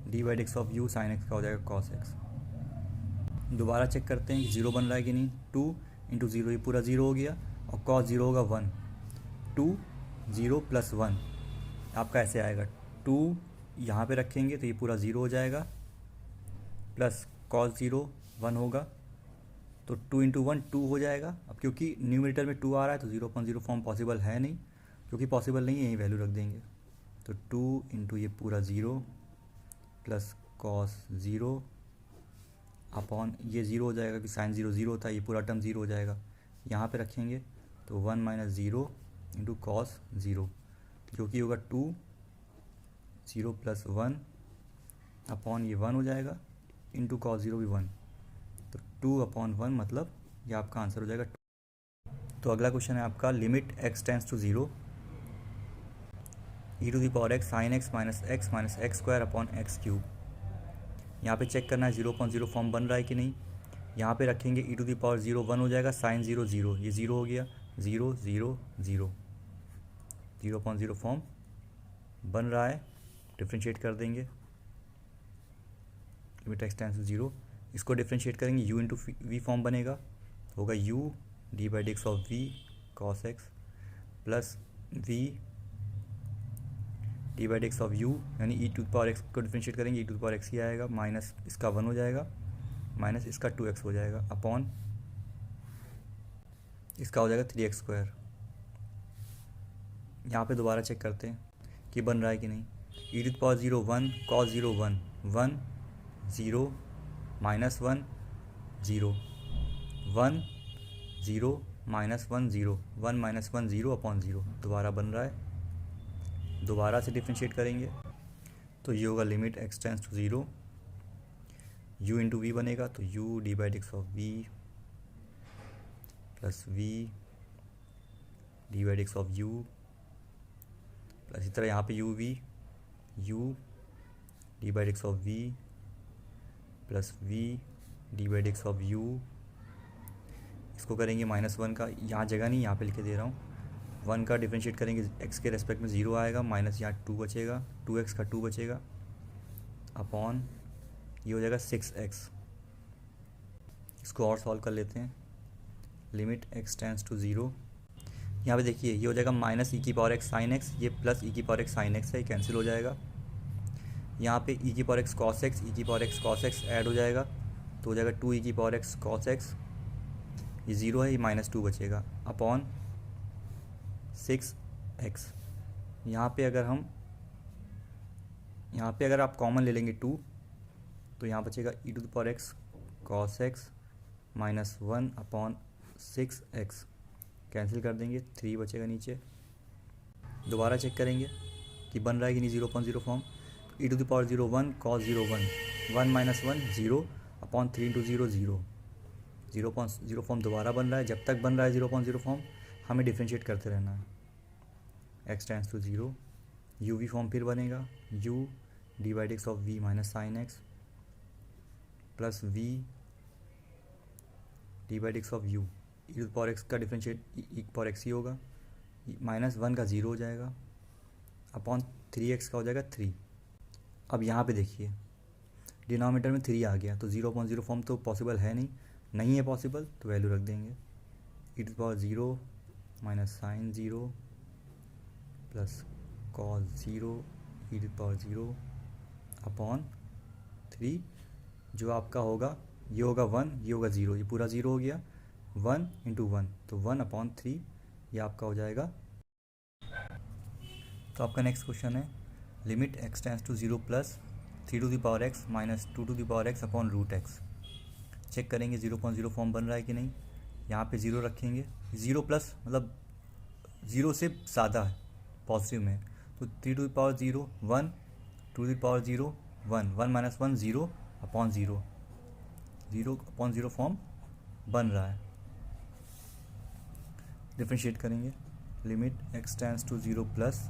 d by D x of u sign x का हो जाएगा कॉस एक्स। दोबारा चेक करते हैं कि ज़ीरो बन रहा है कि नहीं, टू इंटू ज़ीरो, ये पूरा ज़ीरो हो गया और कॉस ज़ीरो होगा one, two zero plus one आपका ऐसे आएगा, टू यहाँ पे रखेंगे तो ये पूरा ज़ीरो हो जाएगा प्लस कॉस ज़ीरो वन होगा तो टू इंटू वन टू हो जाएगा। अब क्योंकि न्यूमरेटर में टू आ रहा है तो 0.0 फॉर्म पॉसिबल है नहीं, क्योंकि पॉसिबल नहीं है यही वैल्यू रख देंगे तो टू इंटू ये पूरा zero plus cos zero upon, ये ज़ीरो हो जाएगा कि साइन ज़ीरो ज़ीरो होता है, ये पूरा टर्म ज़ीरो हो जाएगा, यहाँ पे रखेंगे तो one minus zero into cos zero, जो कि होगा two zero plus one upon ये वन हो जाएगा इंटू कॉस ज़ीरो भी वन, तो टू अपॉन वन मतलब ये आपका आंसर हो जाएगा। तो अगला क्वेश्चन है आपका, limit x tends to zero e to the power x sine x minus x square upon x cube. यहाँ पे चेक करना है 0.0 फॉर्म बन रहा है कि नहीं। यहाँ पे रखेंगे e to the power zero one हो जाएगा, साइन ज़ीरो ज़ीरो, ये ज़ीरो हो गया, ज़ीरो ज़ीरो ज़ीरो, 0.0 फॉर्म बन रहा है, डिफ्रेंशिएट कर देंगे, limit x tends to zero, इसको डिफ्रेंशिएट करेंगे u इंटू वी फॉर्म बनेगा, होगा u d by D x of v cos x plus v d by D x of u, यानी ई टू पावर एक्स को डिफ्रेंशिएट करेंगे, ई टू पावर एक्स ही आएगा, माइनस इसका वन हो जाएगा, माइनस इसका 2x हो जाएगा अपॉन इसका हो जाएगा 3x स्क्वायर। यहाँ पे दोबारा चेक करते हैं कि बन रहा है कि नहीं। E to power zero one cos zero one, one zero minus one zero, one zero minus one zero, one minus one zero upon zero, दोबारा बन रहा है, दोबारा से डिफ्रेंशिएट करेंगे तो ये होगा limit x tends to zero, u into v बनेगा तो u d by D x of v plus v d by D x of u plus इसी तरह यहाँ पे u d by D x of v plus v d by D x of u, इसको करेंगे माइनस वन का, यहाँ जगह नहीं यहाँ पे लिख के दे रहा हूँ, वन का डिफ्रेंशिएट करेंगे x के रेस्पेक्ट में ज़ीरो आएगा, माइनस यहाँ टू बचेगा, 2x का टू बचेगा अपॉन ये हो जाएगा 6x। इसको और सॉल्व कर लेते हैं, limit x tends to zero, यहाँ पे देखिए ये हो जाएगा माइनस ई की पावर एक्स साइन एक्स, ये प्लस ई की पावर एक्स साइन एक्स है, ये कैंसिल हो जाएगा, यहाँ पे ई की पावर एक्स कॉस एक्स, ई की power x cos x add हो जाएगा तो हो जाएगा टू ई की पावर एक्स कॉस एक्स, ये ज़ीरो है, ये माइनस टू बचेगा अपॉन 6x। यहाँ पे अगर आप कॉमन ले लेंगे टू तो यहाँ बचेगा e to the power x cos x minus one upon 6x, cancel कर देंगे, 3 बचेगा नीचे। दोबारा चेक करेंगे कि बन रहा है कि नहीं 0.0 form, e to the power zero one cos zero one, one minus one zero upon 3 into zero zero, 0.0 form दोबारा बन रहा है, जब तक बन रहा है 0.0 फॉर्म हमें डिफ्रेंशिएट करते रहना है। x tends to 0, u v form फिर बनेगा, u d of v minus sine x plus v d of u, e power x का डिफ्रेंशिएट e पावर x ही होगा, -1 का 0 हो जाएगा अपॉन 3x का हो जाएगा 3। अब यहाँ पे देखिए डिनोमिनेटर में 3 आ गया, तो 0.0 फॉर्म तो पॉसिबल है नहीं है पॉसिबल, तो वैल्यू रख देंगे e power 0 minus sine 0 plus cos 0 e power 0 upon 3, जो आपका होगा ये होगा 1, ये होगा 0, ये पूरा 0 हो गया, 1 इंटू 1 तो 1/3, ये आपका हो जाएगा। तो आपका नेक्स्ट क्वेश्चन है limit x tends to 0 plus 3 to the power x minus 2 to the power x upon root x. Check करेंगे 0.0 फॉर्म बन रहा है कि नहीं। यहाँ पे 0 रखेंगे, 0 प्लस मतलब 0 से ज़्यादा है पॉजिटिव में, तो 3 to the power 0 1, 2 to the power 0 1, 1 minus 1 0 upon 0, 0/0 form बन रहा है। डिफ्रेंशिएट करेंगे limit x tends to 0 plus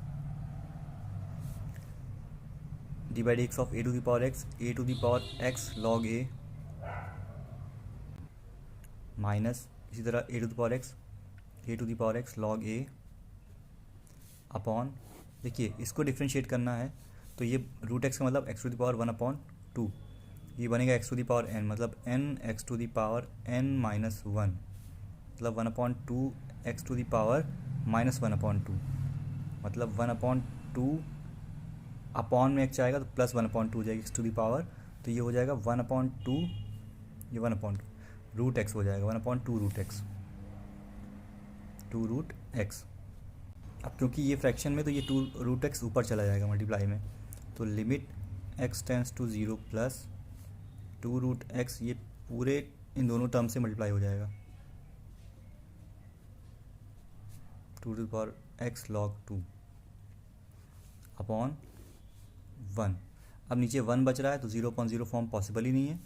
d of a to the power x log a minus इसी तरह a to the power x log a upon, देखिए इसको डिफ्रेंशिएट करना है तो ये रूट एक्स का मतलब x टू द पावर 1/2, ये बनेगा x to the power n मतलब n x to the power n minus 1 मतलब 1/2 x to the power minus 1/2 मतलब 1/2 अपॉन में x आएगा तो प्लस 1/2 हो जाएगी x टू द पावर, तो ये हो जाएगा 1/2, ये 1/2 रूट एक्स हो जाएगा 1/2 रूट एक्स, 2 रूट एक्स। अब क्योंकि ये फ्रैक्शन में तो ये 2 रूट एक्स ऊपर चला जाएगा मल्टीप्लाई में, तो limit x tends to 0 plus 2 root x, ये पूरे इन दोनों टर्म से मल्टीप्लाई हो जाएगा 2 to the power x log 2 upon 1। अब नीचे 1 बच रहा है तो 0.0 फॉर्म पॉसिबल ही नहीं है,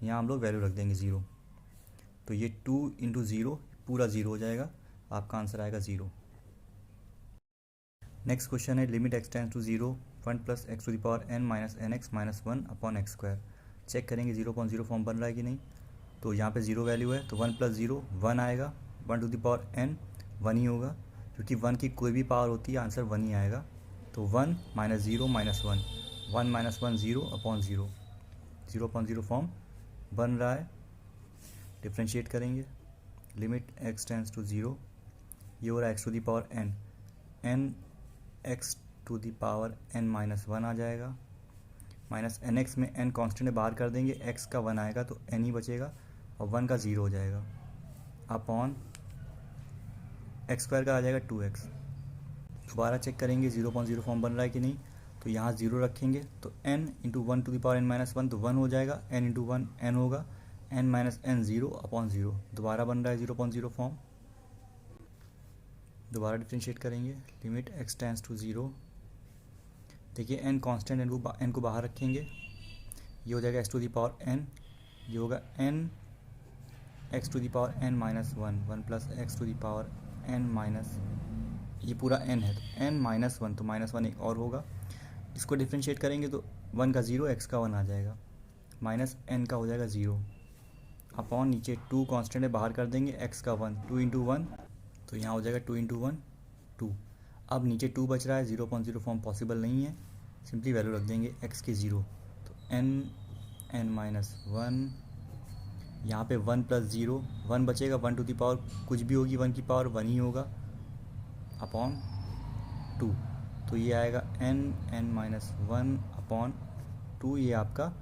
यहाँ हम लोग वैल्यू रख देंगे 0, तो ये 2 इंटू 0 पूरा 0 हो जाएगा, आपका आंसर आएगा 0। नेक्स्ट क्वेश्चन है limit x tends to 0 1 plus x to the power n minus nx minus 1 upon x square. Check करेंगे 0.0 फॉर्म बन रहा है कि नहीं। तो यहाँ पे 0 वैल्यू है तो 1 प्लस 0 1 आएगा, 1 टू द पावर n 1 ही होगा, क्योंकि 1 की कोई भी पावर होती है आंसर 1 ही आएगा, तो 1 minus 0 minus 1, 1 minus 1 0 upon 0, 0.0 form बन रहा है। डिफ्रेंशिएट करेंगे लिमिट x टेंड्स टू 0, ये हो रहा है x to the power n, n x to the power n minus 1 आ जाएगा, माइनस nx में n कांस्टेंट बाहर कर देंगे, x का 1 आएगा तो n ही बचेगा और 1 का 0 हो जाएगा अपॉन x स्क्वायर का आ जाएगा 2x। दोबारा चेक करेंगे 0.0 फॉर्म बन रहा है कि नहीं। तो यहाँ 0 रखेंगे तो n into 1 to the power n minus 1 तो 1 हो जाएगा, n इंटू 1 n होगा, n माइनस n 0 अपॉन 0, दोबारा बन रहा है 0.0 फॉर्म। दोबारा डिफ्रेंशिएट करेंगे लिमिट x टेंड्स टू 0, देखिए n कांस्टेंट n को बाहर रखेंगे, ये हो जाएगा x to the power n, ये होगा n x to the power n minus 1 plus x to the power n माइनस, ये पूरा n है तो n माइनस 1 तो माइनस 1 एक और होगा, इसको डिफ्रेंशिएट करेंगे तो 1 का 0 x का 1 आ जाएगा, माइनस n का हो जाएगा 0 अपॉन नीचे 2 कांस्टेंट है बाहर कर देंगे, x का 1 2 इंटू 1 तो यहाँ हो जाएगा 2 इंटू 1 2। अब नीचे 2 बच रहा है, 0.0 फॉर्म पॉसिबल नहीं है, सिंपली वैल्यू रख देंगे x के 0, तो n माइनस 1, यहाँ पे 1 प्लस 0 1 बचेगा, 1 टू द पावर कुछ भी होगी 1 की पावर 1 ही होगा अपॉन 2, तो ये आएगा n माइनस 1 अपॉन 2, ये आपका